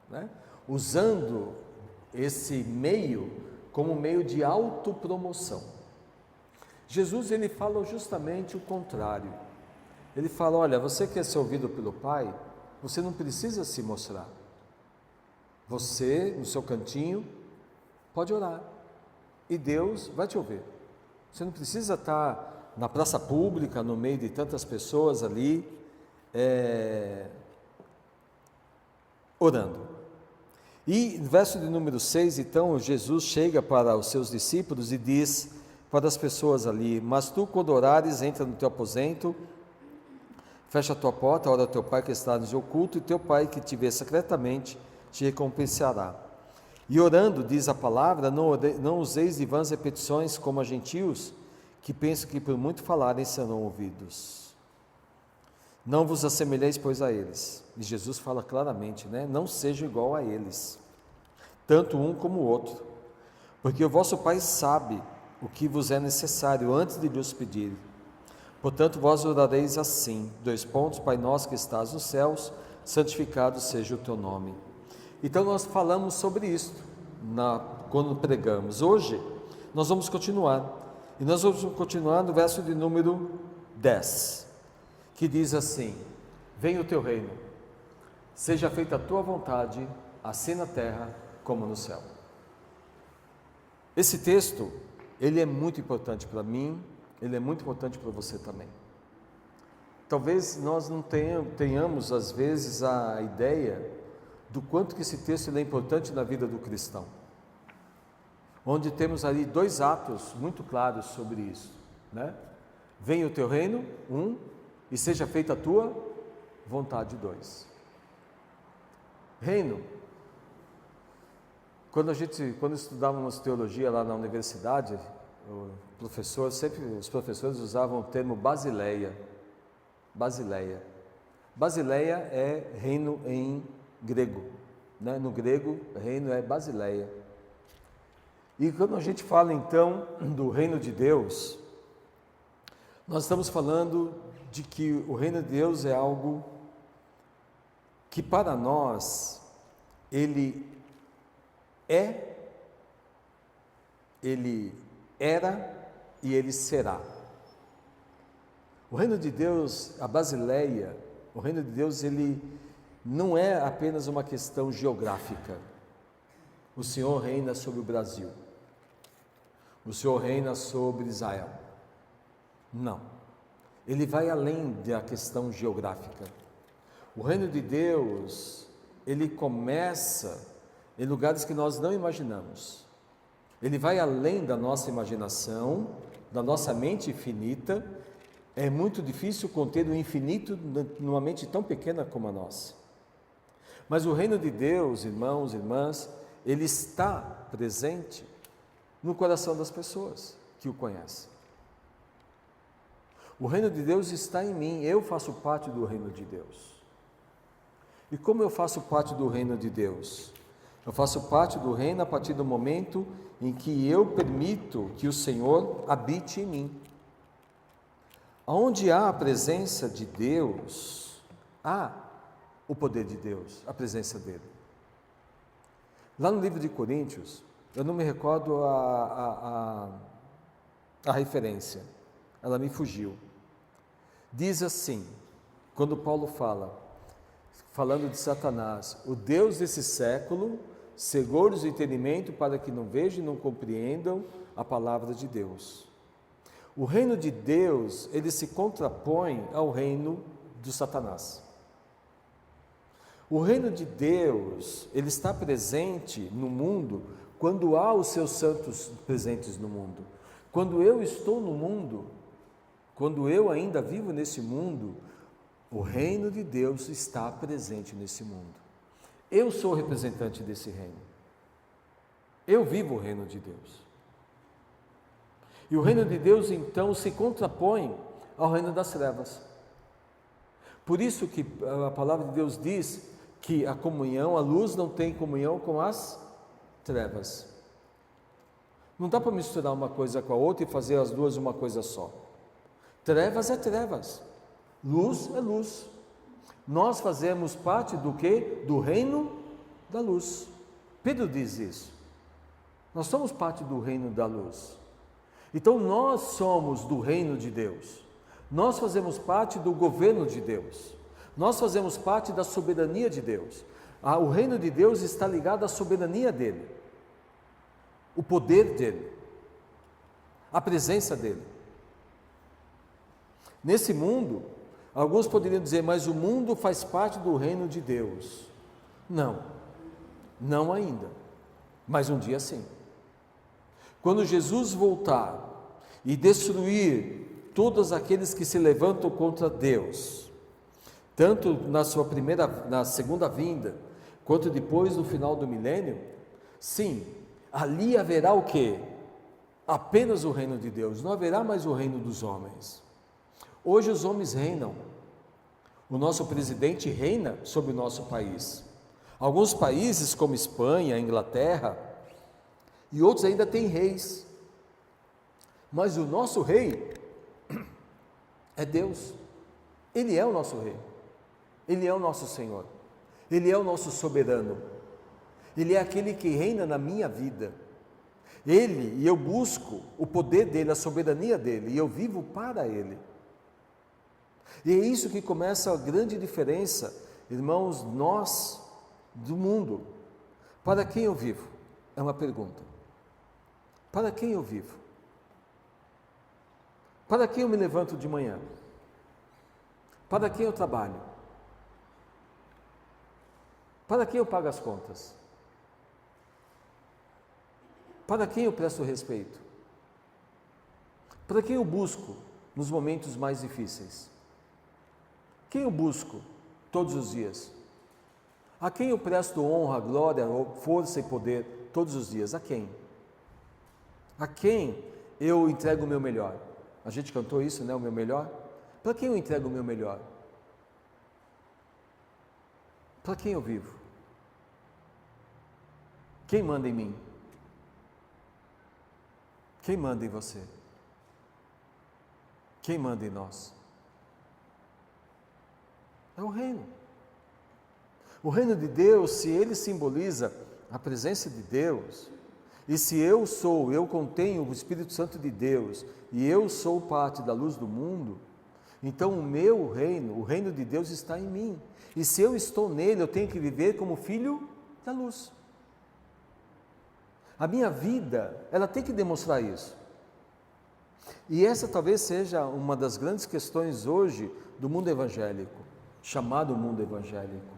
né? Usando esse meio como meio de autopromoção. Jesus ele fala justamente o contrário. Ele fala, olha, você quer ser ouvido pelo Pai, você não precisa se mostrar. Você, no seu cantinho, pode orar e Deus vai te ouvir. Você não precisa estar na praça pública, no meio de tantas pessoas ali, orando. E no verso de número 6, então, Jesus chega para os seus discípulos e diz para as pessoas ali, mas tu quando orares, entra no teu aposento, Fecha a tua porta, ora ao teu Pai que está no oculto, e teu Pai que te vê secretamente te recompensará. E orando, diz a palavra, não useis de vãs repetições como a gentios, que pensam que por muito falarem serão ouvidos. Não vos assemelheis, pois, a eles. E Jesus fala claramente, né? Não sejam igual a eles, tanto um como o outro, porque o vosso Pai sabe o que vos é necessário antes de lhes pedir. Portanto, vós orareis assim, Pai nosso que estás nos céus, santificado seja o teu nome. Então nós falamos sobre isso quando pregamos. Hoje nós vamos continuar, e nós vamos continuar no verso de número 10, que diz assim: venha o teu reino, seja feita a tua vontade, assim na terra como no céu. Esse texto, ele é muito importante para mim, ele é muito importante para você também. Talvez nós não tenhamos às vezes a ideia do quanto que esse texto é importante na vida do cristão, onde temos ali dois atos muito claros sobre isso, né? Venha o teu reino, e seja feita a tua vontade, 2. Reino, quando estudávamos teologia lá na universidade, os professores usavam o termo Basileia. Basileia é reino em grego, né? No grego, reino é Basileia. E quando a gente fala então do reino de Deus, nós estamos falando de que o reino de Deus é algo que para nós ele era e ele será. O reino de Deus, a Basileia, o reino de Deus, ele não é apenas uma questão geográfica. O Senhor reina sobre o Brasil. O Senhor reina sobre Israel. Não. Ele vai além da questão geográfica. O reino de Deus, ele começa em lugares que nós não imaginamos. Ele vai além da nossa imaginação, da nossa mente infinita. É muito difícil conter o infinito numa mente tão pequena como a nossa. Mas o reino de Deus, irmãos e irmãs, ele está presente no coração das pessoas que o conhecem. O reino de Deus está em mim, eu faço parte do reino de Deus. E como eu faço parte do reino de Deus? Eu faço parte do reino a partir do momento em que eu permito que o Senhor habite em mim. Onde há a presença de Deus, há o poder de Deus, a presença dele. Lá no livro de Coríntios, eu não me recordo a referência, ela me fugiu. Diz assim, quando Paulo falando de Satanás: o Deus desse século cegou-lhes o entendimento para que não vejam e não compreendam a palavra de Deus. O reino de Deus, ele se contrapõe ao reino de Satanás. O reino de Deus, ele está presente no mundo quando há os seus santos presentes no mundo. Quando eu estou no mundo, quando eu ainda vivo nesse mundo, o reino de Deus está presente nesse mundo. Eu sou representante desse reino. Eu vivo o reino de Deus. E o reino de Deus, então, se contrapõe ao reino das trevas. Por isso que a palavra de Deus diz que a luz não tem comunhão com as trevas. Não dá para misturar uma coisa com a outra e fazer as duas uma coisa só. Trevas é trevas, luz é luz. Nós fazemos parte do quê? Do reino da luz. Pedro diz isso. Nós somos parte do reino da luz. Então nós somos do reino de Deus. Nós fazemos parte do governo de Deus. Nós fazemos parte da soberania de Deus. O reino de Deus está ligado à soberania dele, o poder dele, a presença dele. Nesse mundo, alguns poderiam dizer, mas o mundo faz parte do reino de Deus. Não, não ainda, mas um dia sim. Quando Jesus voltar e destruir todos aqueles que se levantam contra Deus, tanto na segunda vinda, quanto depois no final do milênio, sim, ali haverá o quê? Apenas o reino de Deus, não haverá mais o reino dos homens. Hoje os homens reinam, o nosso presidente reina sobre o nosso país. Alguns países como Espanha, Inglaterra e outros ainda têm reis, mas o nosso rei é Deus, Ele é o nosso rei, Ele é o nosso Senhor, Ele é o nosso soberano, Ele é aquele que reina na minha vida. Ele, e eu busco o poder dele, a soberania dele, e eu vivo para ele. E é isso que começa a grande diferença, irmãos, nós do mundo. Para quem eu vivo? É uma pergunta. Para quem eu vivo? Para quem eu me levanto de manhã? Para quem eu trabalho? Para quem eu pago as contas? Para quem eu presto respeito? Para quem eu busco nos momentos mais difíceis? Quem eu busco todos os dias? A quem eu presto honra, glória, força e poder todos os dias? A quem? A quem eu entrego o meu melhor? A gente cantou isso, né? O meu melhor? Para quem eu entrego o meu melhor? Para quem eu vivo? Quem manda em mim? Quem manda em você? Quem manda em nós? É o reino. O reino de Deus, se ele simboliza a presença de Deus, e se eu contenho o Espírito Santo de Deus, e eu sou parte da luz do mundo, então o meu reino, o reino de Deus está em mim. E se eu estou nele, eu tenho que viver como filho da luz. A minha vida, ela tem que demonstrar isso. E essa talvez seja uma das grandes questões hoje do mundo evangélico, chamado mundo evangélico.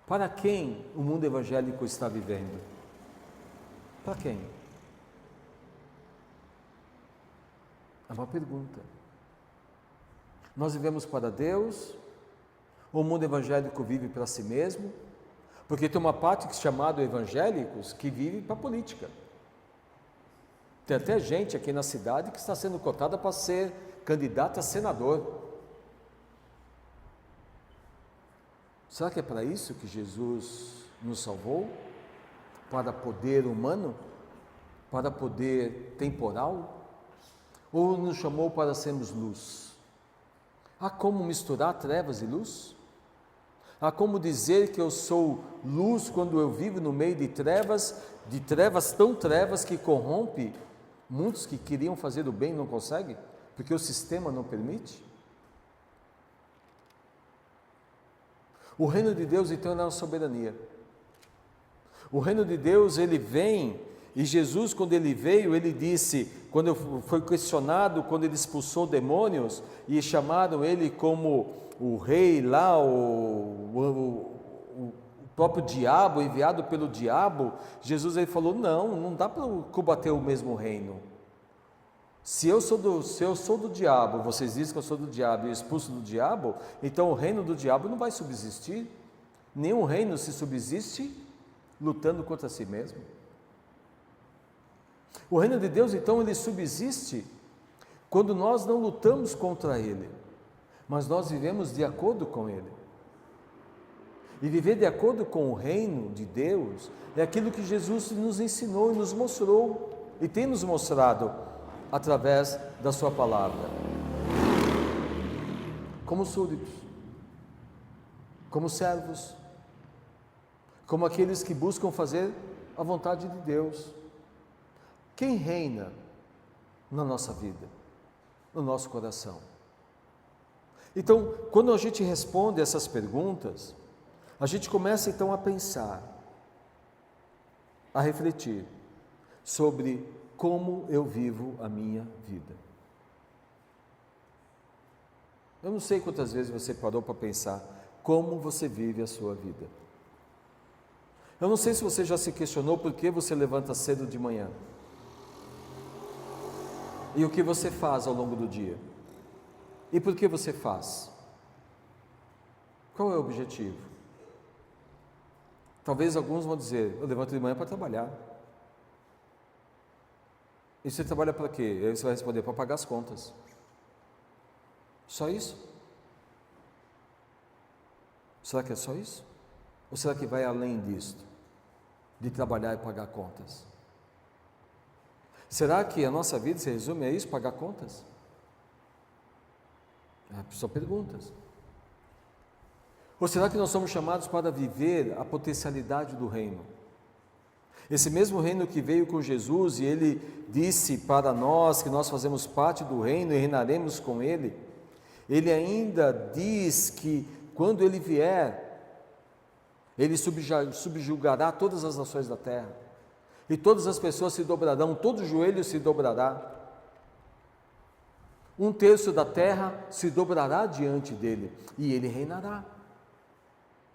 Para quem o mundo evangélico está vivendo? Para quem? É uma pergunta. Nós vivemos para Deus? Ou o mundo evangélico vive para si mesmo? Porque tem uma parte chamada evangélicos que vive para a política. Tem até gente aqui na cidade que está sendo cotada para ser candidata a senador. Será que é para isso que Jesus nos salvou? Para poder humano? Para poder temporal? Ou nos chamou para sermos luz? Há como misturar trevas e luz? Há como dizer que eu sou luz quando eu vivo no meio de trevas tão trevas que corrompe muitos que queriam fazer o bem e não conseguem, porque o sistema não permite? O reino de Deus, então, é uma soberania. O reino de Deus, ele vem, e Jesus, quando ele veio, ele disse, quando foi questionado, quando ele expulsou demônios, e chamaram ele como o rei lá, o próprio diabo, enviado pelo diabo, Jesus ele falou, não dá para combater o mesmo reino. Se eu sou do diabo, vocês dizem que eu sou do diabo e eu expulso do diabo, então o reino do diabo não vai subsistir. Nenhum reino se subsiste lutando contra si mesmo. O reino de Deus, então, ele subsiste quando nós não lutamos contra ele, mas nós vivemos de acordo com ele. E viver de acordo com o reino de Deus é aquilo que Jesus nos ensinou e nos mostrou, e tem nos mostrado através da sua palavra. Como súditos, como servos, como aqueles que buscam fazer a vontade de Deus. Quem reina na nossa vida, no nosso coração? Então, quando a gente responde essas perguntas, a gente começa então a pensar, a refletir sobre como eu vivo a minha vida. Eu não sei quantas vezes você parou para pensar como você vive a sua vida. Eu não sei se você já se questionou por que você levanta cedo de manhã. E o que você faz ao longo do dia? E por que você faz? Qual é o objetivo? Talvez alguns vão dizer, eu levanto de manhã para trabalhar. E você trabalha para quê? Aí você vai responder, para pagar as contas. Só isso? Será que é só isso? Ou será que vai além disto? De trabalhar e pagar contas? Será que a nossa vida se resume a isso, pagar contas? São perguntas. Ou será que nós somos chamados para viver a potencialidade do reino? Esse mesmo reino que veio com Jesus e ele disse para nós que nós fazemos parte do reino e reinaremos com ele, ele ainda diz que quando ele vier, ele subjugará todas as nações da terra, e todas as pessoas se dobrarão, todo joelho se dobrará, 1/3 da terra se dobrará diante dele, e ele reinará,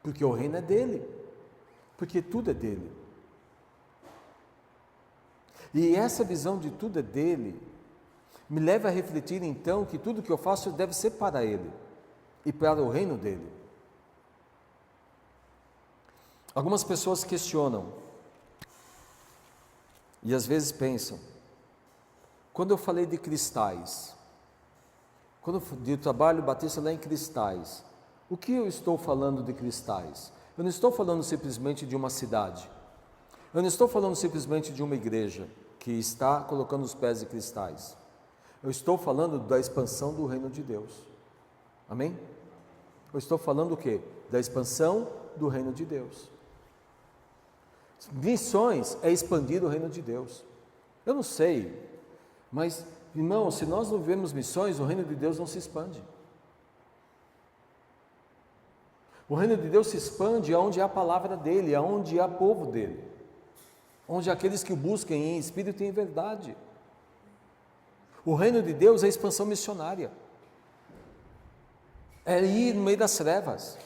porque o reino é dele, porque tudo é dele. E essa visão de tudo é dele, me leva a refletir então que tudo que eu faço deve ser para ele, e para o reino dele. Algumas pessoas questionam, e às vezes pensam, quando eu falei de cristais, quando eu de trabalho batista lá em cristais, o que eu estou falando de cristais? Eu não estou falando simplesmente de uma cidade, eu não estou falando simplesmente de uma igreja que está colocando os pés em cristais, eu estou falando da expansão do reino de Deus, amém? Eu estou falando o quê? Da expansão do reino de Deus. Missões é expandir o reino de Deus. Eu não sei, mas irmão, se nós não vivemos missões, o reino de Deus não se expande. O reino de Deus se expande aonde há a palavra dele, aonde há povo dele, onde há aqueles que o busquem em espírito e em verdade. O reino de Deus é a expansão missionária, é ir no meio das trevas,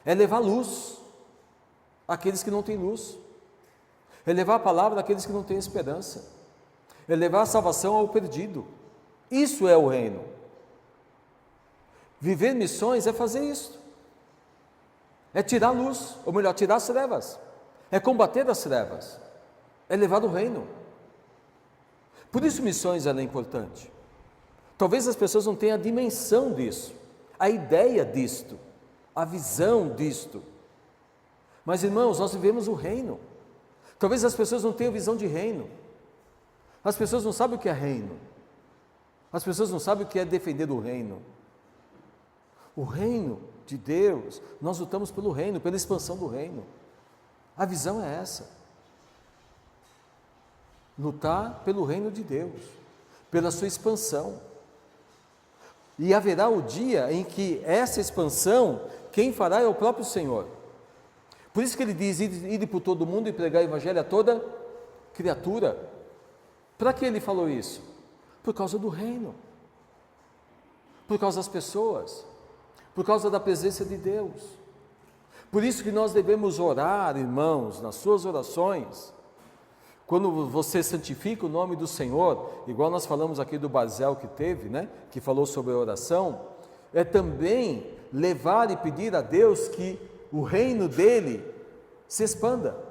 é levar luz àqueles que não têm luz, é levar a palavra àqueles que não têm esperança, é levar a salvação ao perdido. Isso é o reino. Viver missões é fazer isso, é tirar a luz, ou melhor, tirar as trevas, é combater as trevas, é levar o reino. Por isso missões é importante. Talvez as pessoas não tenham a dimensão disso, a ideia disto, a visão disto. Mas irmãos, nós vivemos o reino. Talvez as pessoas não tenham visão de reino. As pessoas não sabem o que é reino. As pessoas não sabem o que é defender o reino. O reino de Deus, nós lutamos pelo reino, pela expansão do reino. A visão é essa. Lutar pelo reino de Deus, pela sua expansão. E haverá o dia em que essa expansão, quem fará é o próprio Senhor. Por isso que ele diz, ide por todo mundo e pregar o evangelho a toda criatura. Para que ele falou isso? Por causa do reino, por causa das pessoas, por causa da presença de Deus. Por isso que nós devemos orar, irmãos, nas suas orações, quando você santifica o nome do Senhor, igual nós falamos aqui do Basel que teve, né, que falou sobre a oração, é também levar e pedir a Deus que o reino dele se expanda.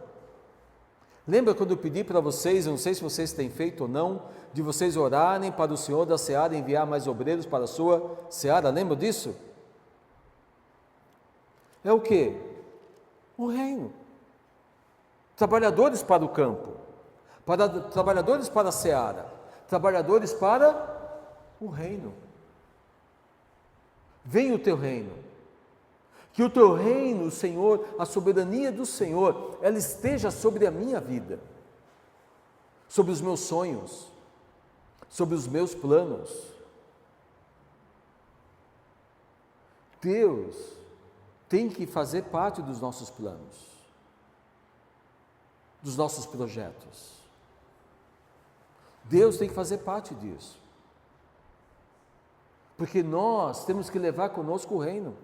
Lembra quando eu pedi para vocês, eu não sei se vocês têm feito ou não, de vocês orarem para o Senhor da seara enviar mais obreiros para a sua seara, lembra disso? É o quê? O reino. Trabalhadores para o campo, trabalhadores para a seara, trabalhadores para o reino. Venha o teu reino, que o teu reino, Senhor, a soberania do Senhor, ela esteja sobre a minha vida, sobre os meus sonhos, sobre os meus planos. Deus tem que fazer parte dos nossos planos, dos nossos projetos. Deus tem que fazer parte disso, porque nós temos que levar conosco o reino,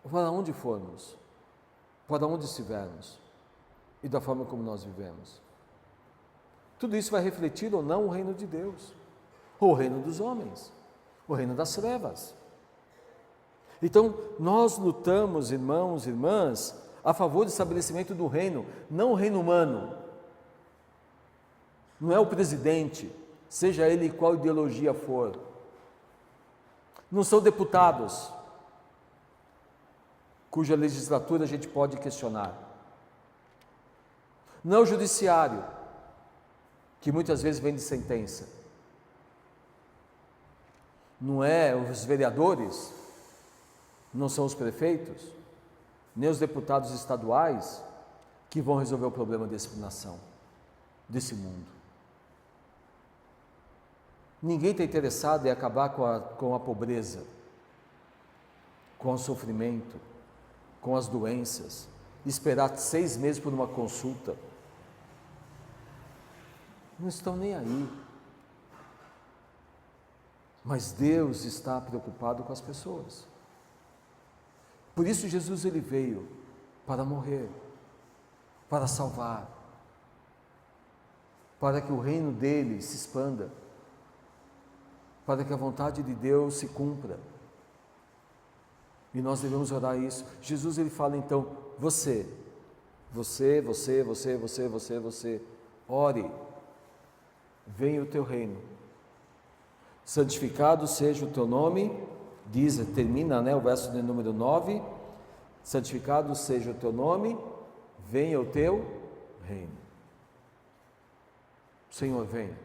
para onde formos, para onde estivermos, e da forma como nós vivemos. Tudo isso vai refletir ou não o reino de Deus, ou o reino dos homens, o reino das trevas. Então, nós lutamos, irmãos e irmãs, a favor do estabelecimento do reino, não o reino humano. Não é o presidente, seja ele qual ideologia for. Não são deputados, cuja legislatura a gente pode questionar. Não é o judiciário, que muitas vezes vem de sentença. Não é os vereadores, não são os prefeitos, nem os deputados estaduais que vão resolver o problema dessa nação, desse mundo. Ninguém está interessado em acabar com a pobreza, com o sofrimento, com as doenças, esperar 6 meses por uma consulta. Não estão nem aí. Mas Deus está preocupado com as pessoas. Por isso Jesus ele veio para morrer, para salvar, para que o reino dele se expanda, para que a vontade de Deus se cumpra. E nós devemos orar isso. Jesus ele fala então, você, ore, venha o teu reino, santificado seja o teu nome, termina o verso de número 9, santificado seja o teu nome, venha o teu reino. Senhor, venha,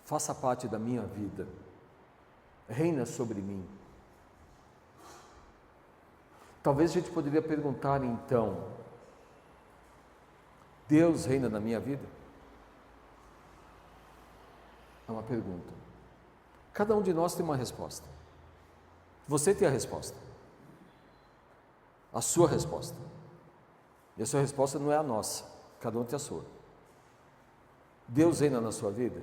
faça parte da minha vida, reina sobre mim. Talvez a gente poderia perguntar então, Deus reina na minha vida? É uma pergunta. Cada um de nós tem uma resposta. Você tem a resposta. A sua resposta. E a sua resposta não é a nossa. Cada um tem a sua. Deus reina na sua vida?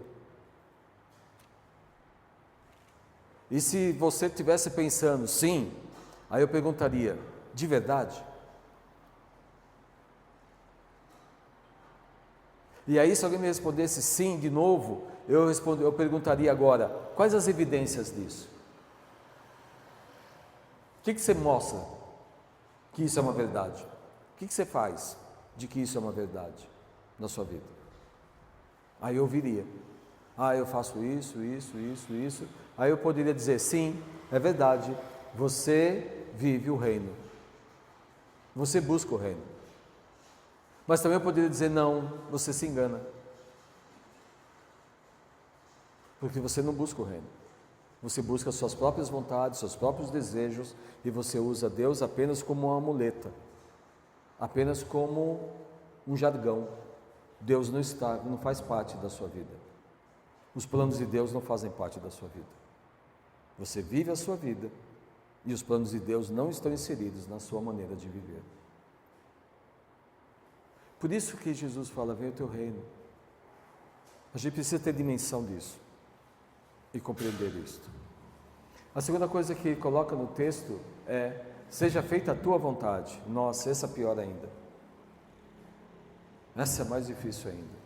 E se você estivesse pensando, sim, aí eu perguntaria, de verdade? E aí se alguém me respondesse sim de novo, eu perguntaria agora, quais as evidências disso? O que você mostra que isso é uma verdade? O que você faz de que isso é uma verdade na sua vida? Aí eu ouviria, eu faço isso. Aí eu poderia dizer, sim, é verdade, você vive o reino, você busca o reino. Mas também eu poderia dizer, não, você se engana, porque você não busca o reino, você busca suas próprias vontades, seus próprios desejos, e você usa Deus apenas como uma muleta, apenas como um jargão. Deus não faz parte da sua vida, os planos de Deus não fazem parte da sua vida. Você vive a sua vida e os planos de Deus não estão inseridos na sua maneira de viver. Por isso que Jesus fala, venha o teu reino. A gente precisa ter dimensão disso e compreender isto. A segunda coisa que ele coloca no texto é, seja feita a tua vontade. Nossa, essa é pior ainda. Essa é mais difícil ainda.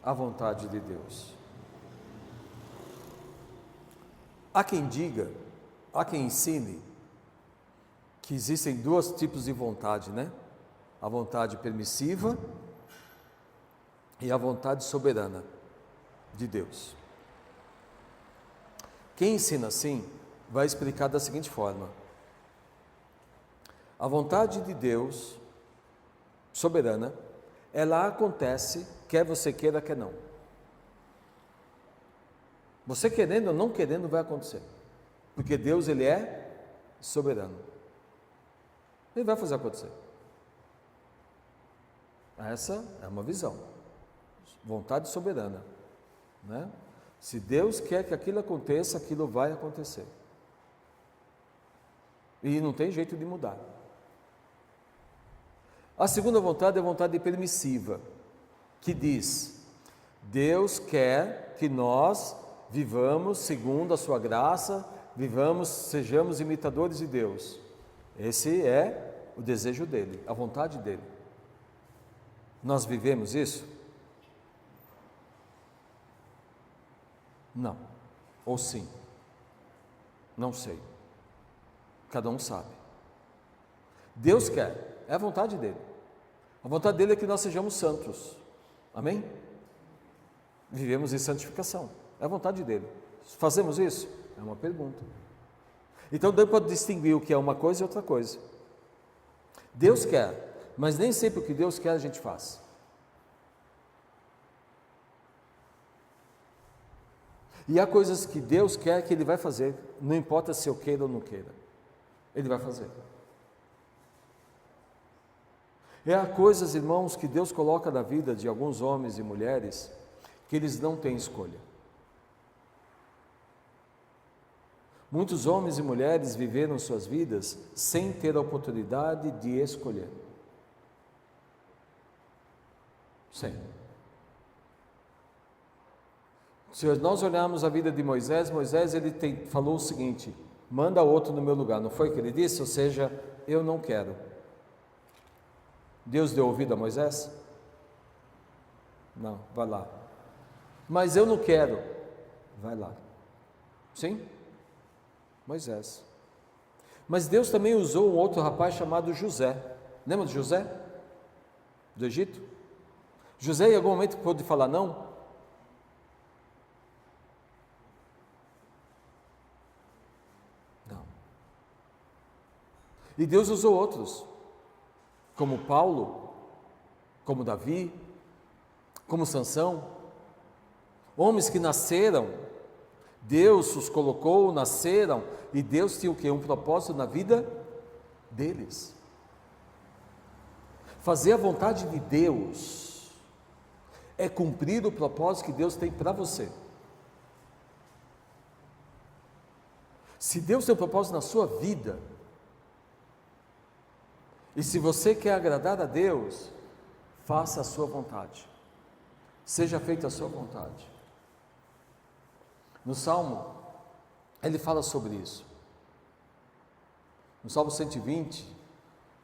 A vontade de Deus. Há quem diga, há quem ensine que existem 2 tipos de vontade, né? A vontade permissiva e a vontade soberana de Deus. Quem ensina assim vai explicar da seguinte forma: a vontade de Deus soberana, ela acontece quer você queira, quer não. Você querendo ou não querendo vai acontecer, porque Deus ele é soberano, ele vai fazer acontecer. Essa é uma visão, vontade soberana, né? Se Deus quer que aquilo aconteça, aquilo vai acontecer, e não tem jeito de mudar. A segunda vontade é a vontade permissiva, que diz, Deus quer que nós vivamos segundo a sua graça, sejamos imitadores de Deus. Esse é o desejo dele, a vontade dele. Nós vivemos isso? Não. Ou sim? Não sei. Cada um sabe. Deus quer, é a vontade dele. A vontade dele é que nós sejamos santos. Amém? Vivemos em santificação. É a vontade dele. Fazemos isso? É uma pergunta. Então dá para distinguir o que é uma coisa e outra coisa. Deus quer, mas nem sempre o que Deus quer a gente faz. E há coisas que Deus quer que Ele vai fazer, não importa se eu queira ou não queira. Ele vai fazer. E há coisas, irmãos, que Deus coloca na vida de alguns homens e mulheres que eles não têm escolha. Muitos homens e mulheres viveram suas vidas sem ter a oportunidade de escolher. Sem. Se nós olharmos a vida de Moisés, ele falou o seguinte: manda outro no meu lugar, não foi o que ele disse? Ou seja, eu não quero. Deus deu ouvido a Moisés? Não, vai lá. Mas eu não quero. Vai lá. Sim? Moisés. Mas Deus também usou um outro rapaz chamado José. Lembra de José? Do Egito? José em algum momento pôde falar não? Não. E Deus usou outros, como Paulo, como Davi, como Sansão, homens que nasceram, Deus os colocou, nasceram, e Deus tinha o quê? Um propósito na vida deles. Fazer a vontade de Deus é cumprir o propósito que Deus tem para você. Se Deus tem um propósito na sua vida, e se você quer agradar a Deus, faça a sua vontade. Seja feita a sua vontade. No Salmo, ele fala sobre isso. No Salmo 120,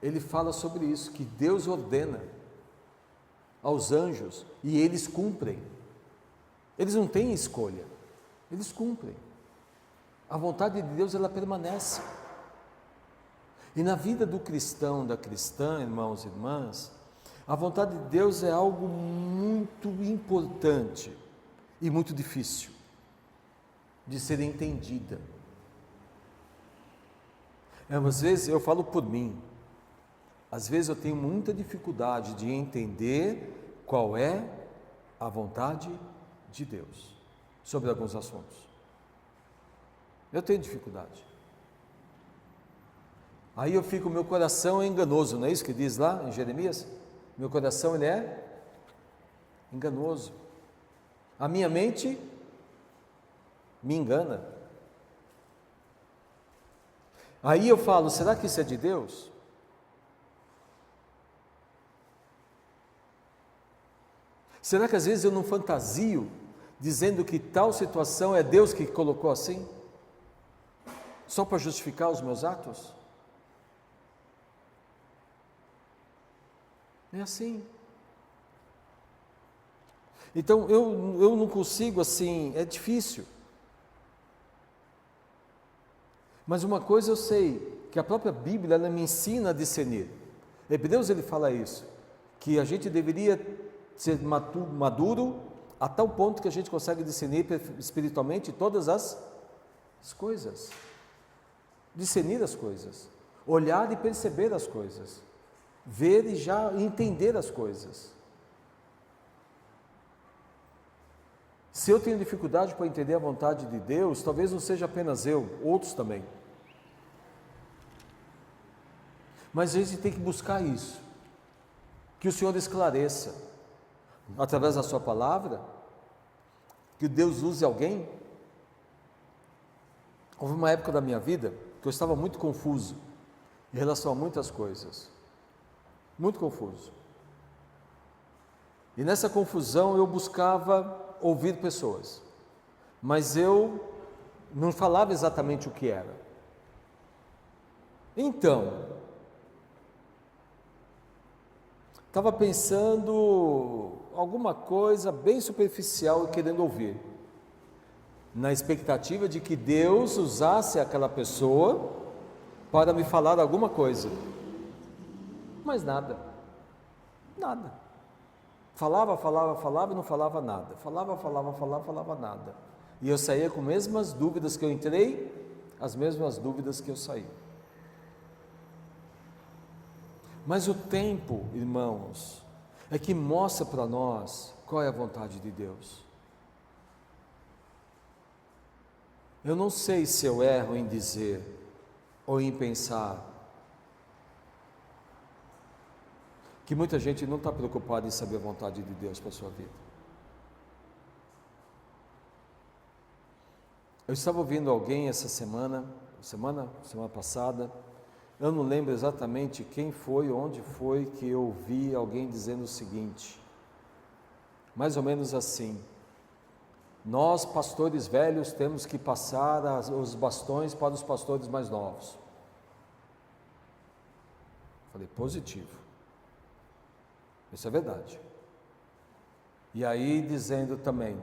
ele fala sobre isso, que Deus ordena aos anjos e eles cumprem. Eles não têm escolha, eles cumprem. A vontade de Deus, ela permanece. E na vida do cristão, da cristã, irmãos e irmãs, a vontade de Deus é algo muito importante e muito difícil de ser entendida. Às vezes, eu falo por mim, às vezes eu tenho muita dificuldade de entender qual é a vontade de Deus sobre alguns assuntos. Eu tenho dificuldade. Aí eu fico, meu coração é enganoso, não é isso que diz lá em Jeremias? Meu coração, ele é enganoso. A minha mente me engana. Aí eu falo, será que isso é de Deus? Será que às vezes eu não fantasio, dizendo que tal situação é Deus que colocou assim? Só para justificar os meus atos? É assim. Então eu não consigo assim, é difícil. Mas uma coisa eu sei, que a própria Bíblia, ela me ensina a discernir. Hebreus, ele fala isso, que a gente deveria ser maduro a tal ponto que a gente consegue discernir espiritualmente todas as coisas. Discernir as coisas, olhar e perceber as coisas, ver e já entender as coisas. Se eu tenho dificuldade para entender a vontade de Deus, talvez não seja apenas eu, outros também. Mas a gente tem que buscar isso, que o Senhor esclareça, através da sua palavra, que Deus use alguém. Houve uma época da minha vida que eu estava muito confuso em relação a muitas coisas, muito confuso. E nessa confusão eu buscava ouvir pessoas, mas eu não falava exatamente o que era. Então, estava pensando alguma coisa bem superficial e querendo ouvir, na expectativa de que Deus usasse aquela pessoa para me falar alguma coisa. Mas nada. Nada. Falava e não falava nada. Falava nada. E eu saía com as mesmas dúvidas que eu entrei, as mesmas dúvidas que eu saí. Mas o tempo, irmãos, é que mostra para nós qual é a vontade de Deus. Eu não sei se eu erro em dizer ou em pensar que muita gente não está preocupada em saber a vontade de Deus para a sua vida. Eu estava ouvindo alguém essa semana passada, eu não lembro exatamente quem foi, onde foi, que eu ouvi alguém dizendo o seguinte, mais ou menos assim: nós, pastores velhos, temos que passar os bastões para os pastores mais novos. Falei, positivo. Isso é verdade. E aí dizendo também,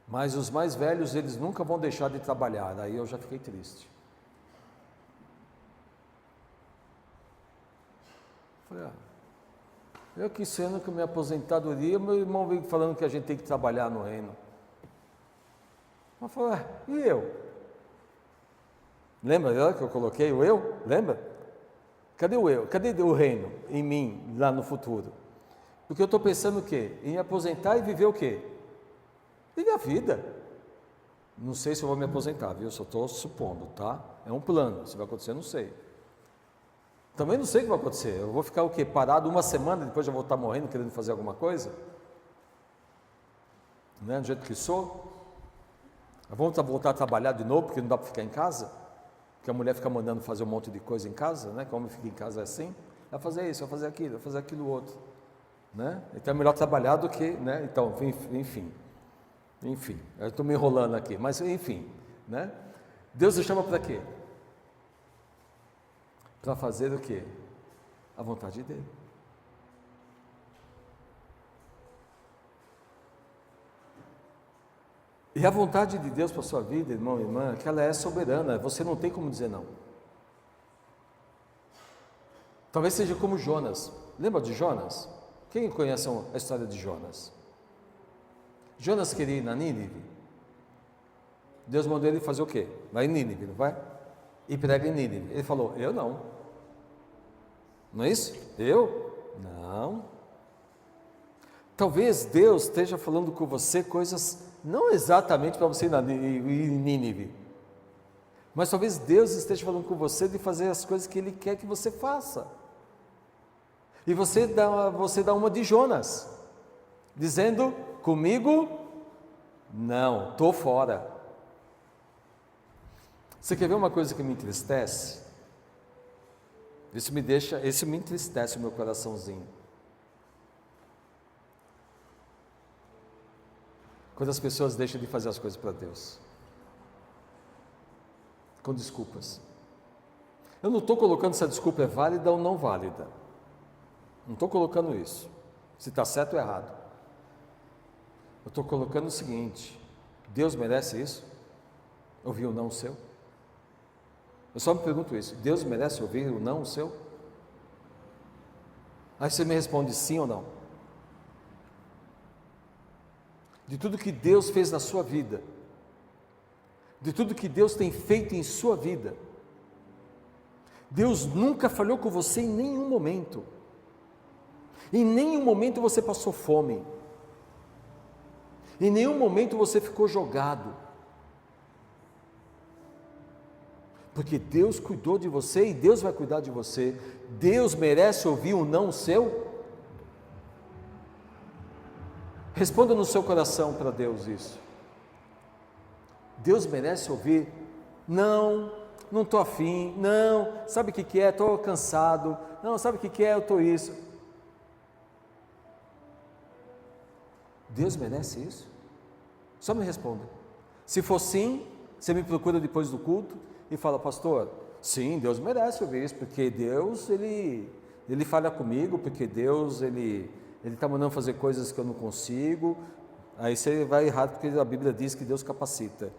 mas os mais velhos, eles nunca vão deixar de trabalhar. Aí eu já fiquei triste. Falei, eu aqui sendo que minha aposentadoria, meu irmão veio falando que a gente tem que trabalhar no reino. Eu falei, e eu? Lembra que eu coloquei o eu? Lembra? Cadê o eu? Cadê o reino em mim, lá no futuro? Porque eu estou pensando o quê? Em me aposentar e viver o quê? Viver a vida. Não sei se eu vou me aposentar, viu? Só estou supondo, tá? É um plano, se vai acontecer, não sei. Também não sei o que vai acontecer. Eu vou ficar o quê? Parado uma semana, depois já vou estar morrendo, querendo fazer alguma coisa? Né? Do jeito que sou? Vamos voltar a trabalhar de novo, porque não dá para ficar em casa? Porque a mulher fica mandando fazer um monte de coisa em casa, né? Como fica em casa assim, vai fazer isso, vai fazer aquilo, vai fazer aquilo outro, né? Então é melhor trabalhar do que, né? Então, enfim, eu estou me enrolando aqui, mas enfim, né? Deus nos chama para quê? Para fazer o quê? A vontade dele. E a vontade de Deus para a sua vida, irmão e irmã, é que ela é soberana, você não tem como dizer não. Talvez seja como Jonas. Lembra de Jonas? Quem conhece a história de Jonas? Jonas queria ir na Nínive. Deus mandou ele fazer o quê? Vai em Nínive, não vai? E prega em Nínive. Ele falou, eu não. Não é isso? Eu? Não. Talvez Deus esteja falando com você coisas não exatamente para você ir em Nínive, mas talvez Deus esteja falando com você de fazer as coisas que Ele quer que você faça. E você dá uma de Jonas, dizendo, comigo, não, estou fora. Você quer ver uma coisa que me entristece? Isso me entristece o meu coraçãozinho. Quando as pessoas deixam de fazer as coisas para Deus, com desculpas. Eu não estou colocando se a desculpa é válida ou não válida. Não estou colocando isso, se está certo ou errado. Eu estou colocando o seguinte: Deus merece isso? Ouvir o não seu? Eu só me pergunto isso: Deus merece ouvir o não seu? Aí você me responde sim ou não. De tudo que Deus fez na sua vida, de tudo que Deus tem feito em sua vida, Deus nunca falhou com você em nenhum momento. Em nenhum momento você passou fome. Em nenhum momento você ficou jogado. Porque Deus cuidou de você e Deus vai cuidar de você. Deus merece ouvir um não seu? Responda no seu coração para Deus isso. Deus merece ouvir? Não estou afim, não, sabe o que é? Estou cansado, não, sabe o que é? Eu estou isso. Deus merece isso? Só me responda. Se for sim, você me procura depois do culto e fala, pastor, sim, Deus merece ouvir isso, porque Deus, Ele falha comigo, porque Deus, Ele está mandando fazer coisas que eu não consigo. Aí você vai errado, porque a Bíblia diz que Deus capacita.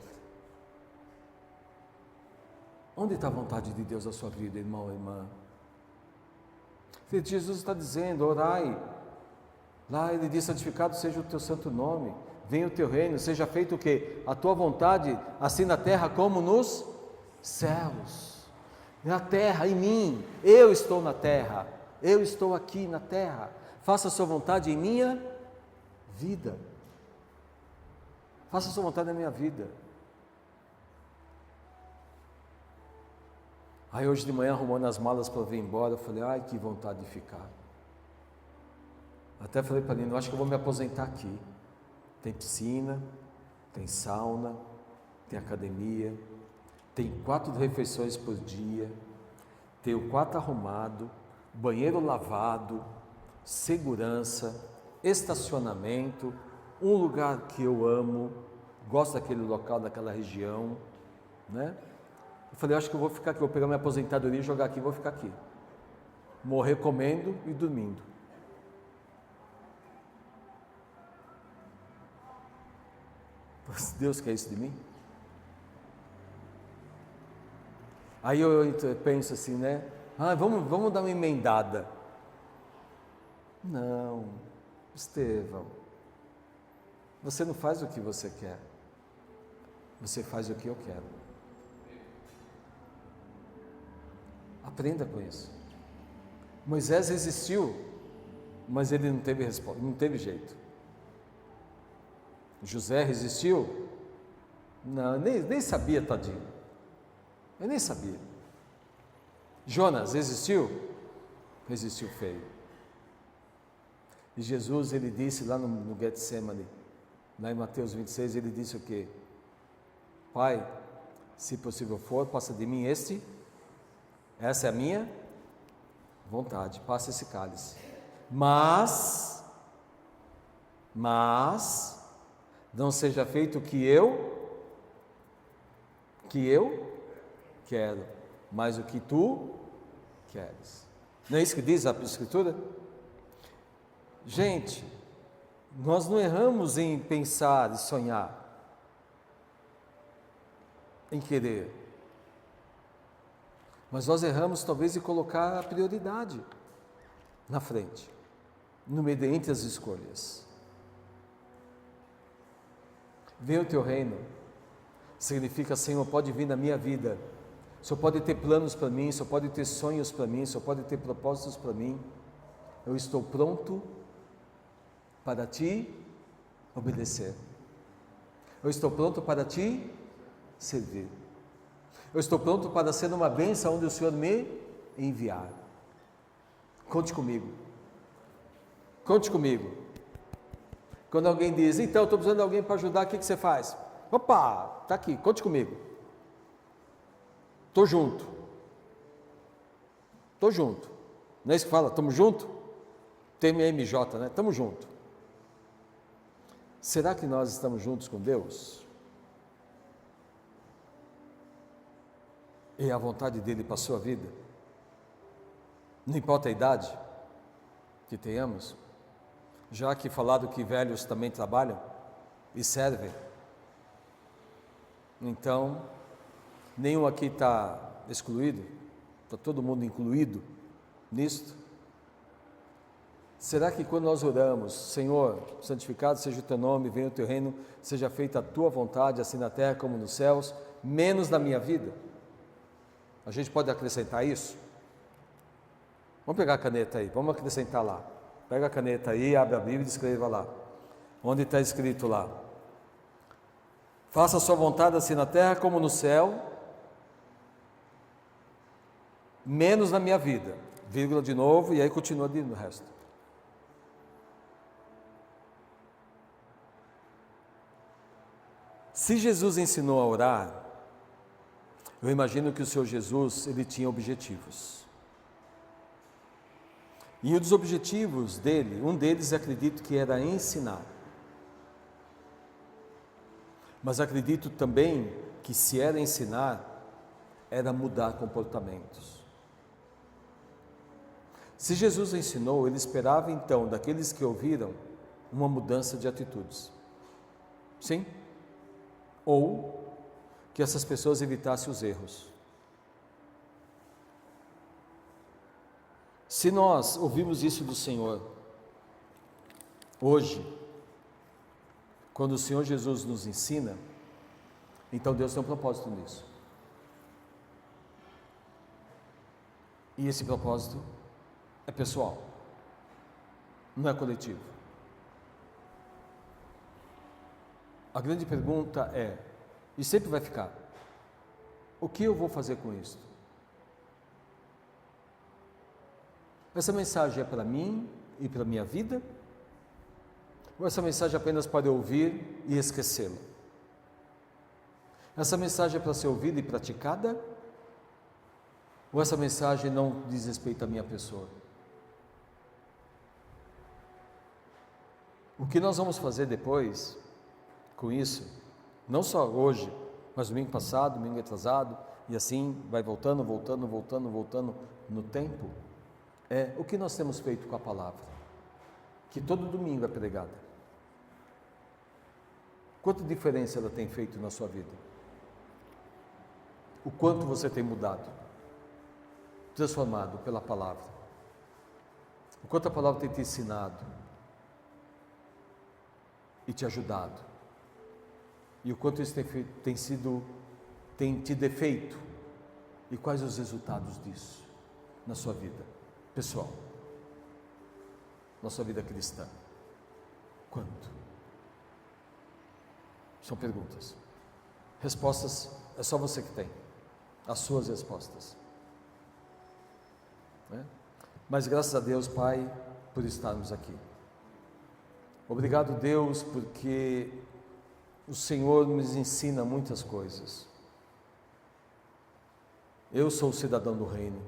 Onde está a vontade de Deus na sua vida, irmão e irmã? Jesus está dizendo, orai. Lá ele diz, santificado seja o teu santo nome, venha o teu reino, seja feito o quê? A tua vontade, assim na terra como nos céus. Na terra, em mim, eu estou na terra, eu estou aqui na terra. Faça a sua vontade em minha vida. Faça a sua vontade na minha vida. Aí hoje de manhã, arrumando as malas para vir embora, eu falei, ai, que vontade de ficar. Até falei para ele, eu acho que eu vou me aposentar aqui. Tem piscina, tem sauna, tem academia, tem 4 refeições por dia, tem o quarto arrumado, banheiro lavado, segurança, estacionamento, um lugar que eu amo, gosto daquele local, daquela região, né? Eu falei, acho que eu vou ficar aqui, vou pegar minha aposentadoria e jogar aqui, vou ficar aqui. Morrer comendo e dormindo. Deus quer isso de mim? Aí eu penso assim, né? Vamos dar uma emendada. Não, Estevão, você não faz o que você quer, você faz o que eu quero. Aprenda com isso. Moisés resistiu, mas ele não teve resposta, não teve jeito. José resistiu? Não, nem sabia, tadinho. Eu nem sabia. Jonas resistiu? Resistiu feio. E Jesus, ele disse lá no Getsemane, lá em Mateus 26, ele disse o quê? Pai, se possível for, passa de mim essa é a minha vontade, passa esse cálice. Mas, não seja feito o que eu quero, mas o que tu queres. Não é isso que diz a Escritura? Gente, nós não erramos em pensar e sonhar, em querer, mas nós erramos talvez em colocar a prioridade na frente, no meio entre as escolhas. Venha o teu reino, significa, Senhor, pode vir na minha vida, o Senhor pode ter planos para mim, o Senhor pode ter sonhos para mim, o Senhor pode ter propósitos para mim, eu estou pronto para te obedecer, eu estou pronto para te servir, eu estou pronto para ser uma bênção onde o Senhor me enviar. Conte comigo, conte comigo. Quando alguém diz, então, estou precisando de alguém para ajudar, o que você faz? Opa, está aqui, conte comigo. Estou junto. Não é isso que fala? Estamos juntos? TMMJ, né? Estamos juntos. Será que nós estamos juntos com Deus? E a vontade dele para a sua vida? Não importa a idade que tenhamos, já que falado que velhos também trabalham e servem, então nenhum aqui está excluído, está todo mundo incluído nisto. Será que quando nós oramos, Senhor, santificado seja o teu nome, venha o teu reino, seja feita a tua vontade, assim na terra como nos céus, menos na minha vida, a gente pode acrescentar isso? Vamos pegar a caneta aí, vamos acrescentar lá. Pega a caneta aí, abre a Bíblia e escreva lá. Onde está escrito lá? Faça a sua vontade assim na terra como no céu, menos na minha vida. Vírgula de novo, e aí continua no resto. Se Jesus ensinou a orar, eu imagino que o Senhor Jesus, ele tinha objetivos. E um dos objetivos dele, um deles acredito que era ensinar. Mas acredito também que se era ensinar, era mudar comportamentos. Se Jesus ensinou, ele esperava então daqueles que ouviram uma mudança de atitudes. Sim? Ou que essas pessoas evitassem os erros. Se nós ouvirmos isso do Senhor, hoje, quando o Senhor Jesus nos ensina, então Deus tem um propósito nisso. E esse propósito é pessoal, não é coletivo. A grande pergunta é, e sempre vai ficar, o que eu vou fazer com isso? Essa mensagem é para mim e para a minha vida? Ou essa mensagem é apenas para eu ouvir e esquecê-la? Essa mensagem é para ser ouvida e praticada? Ou essa mensagem não diz respeito à minha pessoa? O que nós vamos fazer depois com isso, não só hoje, mas domingo passado, domingo atrasado, e assim vai voltando no tempo, é o que nós temos feito com a palavra, que todo domingo é pregada. Quanta diferença ela tem feito na sua vida? O quanto você tem mudado, transformado pela palavra, o quanto a palavra tem te ensinado e te ajudado, e o quanto isso tem tido efeito, e quais os resultados disso na sua vida pessoal, na sua vida cristã. Quanto? São perguntas. Respostas é só você que tem, as suas respostas. Mas graças a Deus, Pai, por estarmos aqui. Obrigado, Deus, porque o Senhor nos ensina muitas coisas. Eu sou cidadão do reino.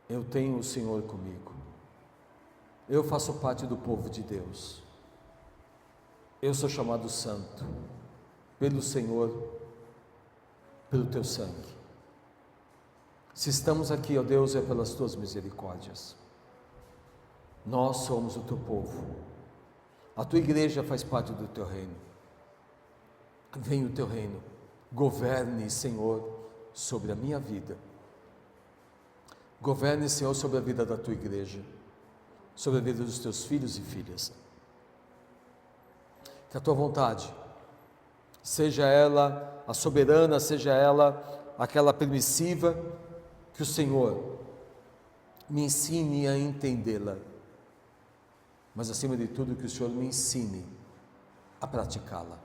Eu tenho o Senhor comigo. Eu faço parte do povo de Deus. Eu sou chamado santo pelo Senhor, pelo teu sangue. Se estamos aqui, ó Deus, é pelas tuas misericórdias. Nós somos o teu povo. A tua igreja faz parte do teu reino. Venha o teu reino. Governe, Senhor, sobre a minha vida. Governe, Senhor, sobre a vida da tua igreja, sobre a vida dos teus filhos e filhas. Que a tua vontade, seja ela a soberana, seja ela aquela permissiva, que o Senhor me ensine a entendê-la, mas acima de tudo que o Senhor me ensine a praticá-la.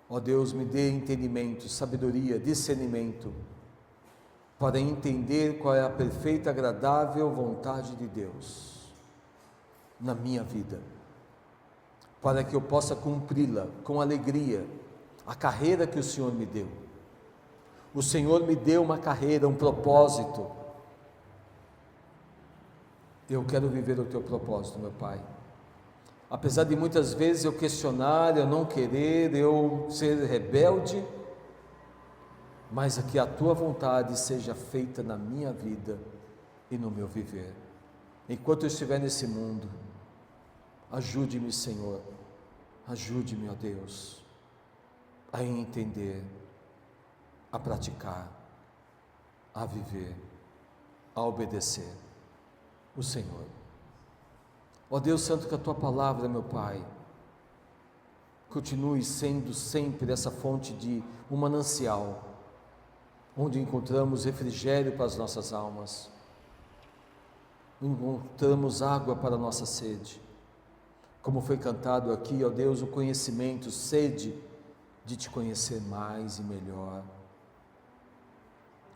Ó Deus, me dê entendimento, sabedoria, discernimento, para entender qual é a perfeita, agradável vontade de Deus na minha vida, para que eu possa cumpri-la com alegria, a carreira que o Senhor me deu. O Senhor me deu uma carreira, um propósito. Eu quero viver o teu propósito, meu Pai. Apesar de muitas vezes eu questionar, eu não querer, eu ser rebelde, mas que a tua vontade seja feita na minha vida e no meu viver. Enquanto eu estiver nesse mundo, ajude-me, Senhor, ajude-me, ó Deus, a entender, a praticar, a viver, a obedecer o Senhor. Ó Deus Santo, que a tua palavra, meu Pai, continue sendo sempre essa fonte de um manancial, onde encontramos refrigério para as nossas almas, encontramos água para a nossa sede, como foi cantado aqui, ó Deus, o conhecimento, sede de te conhecer mais e melhor.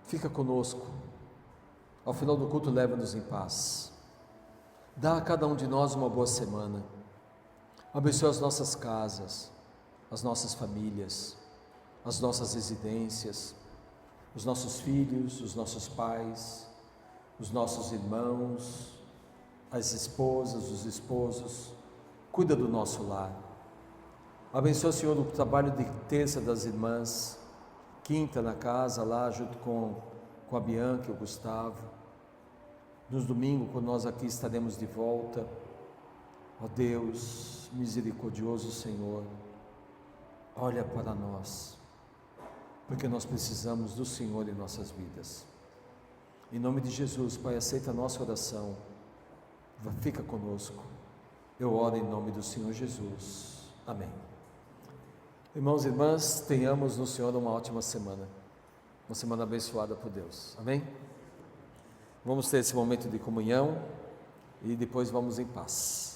Fica conosco, ao final do culto leva-nos em paz, dá a cada um de nós uma boa semana, abençoa as nossas casas, as nossas famílias, as nossas residências, os nossos filhos, os nossos pais, os nossos irmãos, as esposas, os esposos, cuida do nosso lar. Abençoa, Senhor, o trabalho de terça das irmãs, quinta na casa lá, junto com a Bianca e o Gustavo. Nos domingos, quando nós aqui estaremos de volta, ó Deus, misericordioso Senhor, olha para nós, porque nós precisamos do Senhor em nossas vidas. Em nome de Jesus, Pai, aceita a nossa oração. Fica conosco. Eu oro em nome do Senhor Jesus. Amém. Irmãos e irmãs, tenhamos no Senhor uma ótima semana. Uma semana abençoada por Deus. Amém? Vamos ter esse momento de comunhão e depois vamos em paz.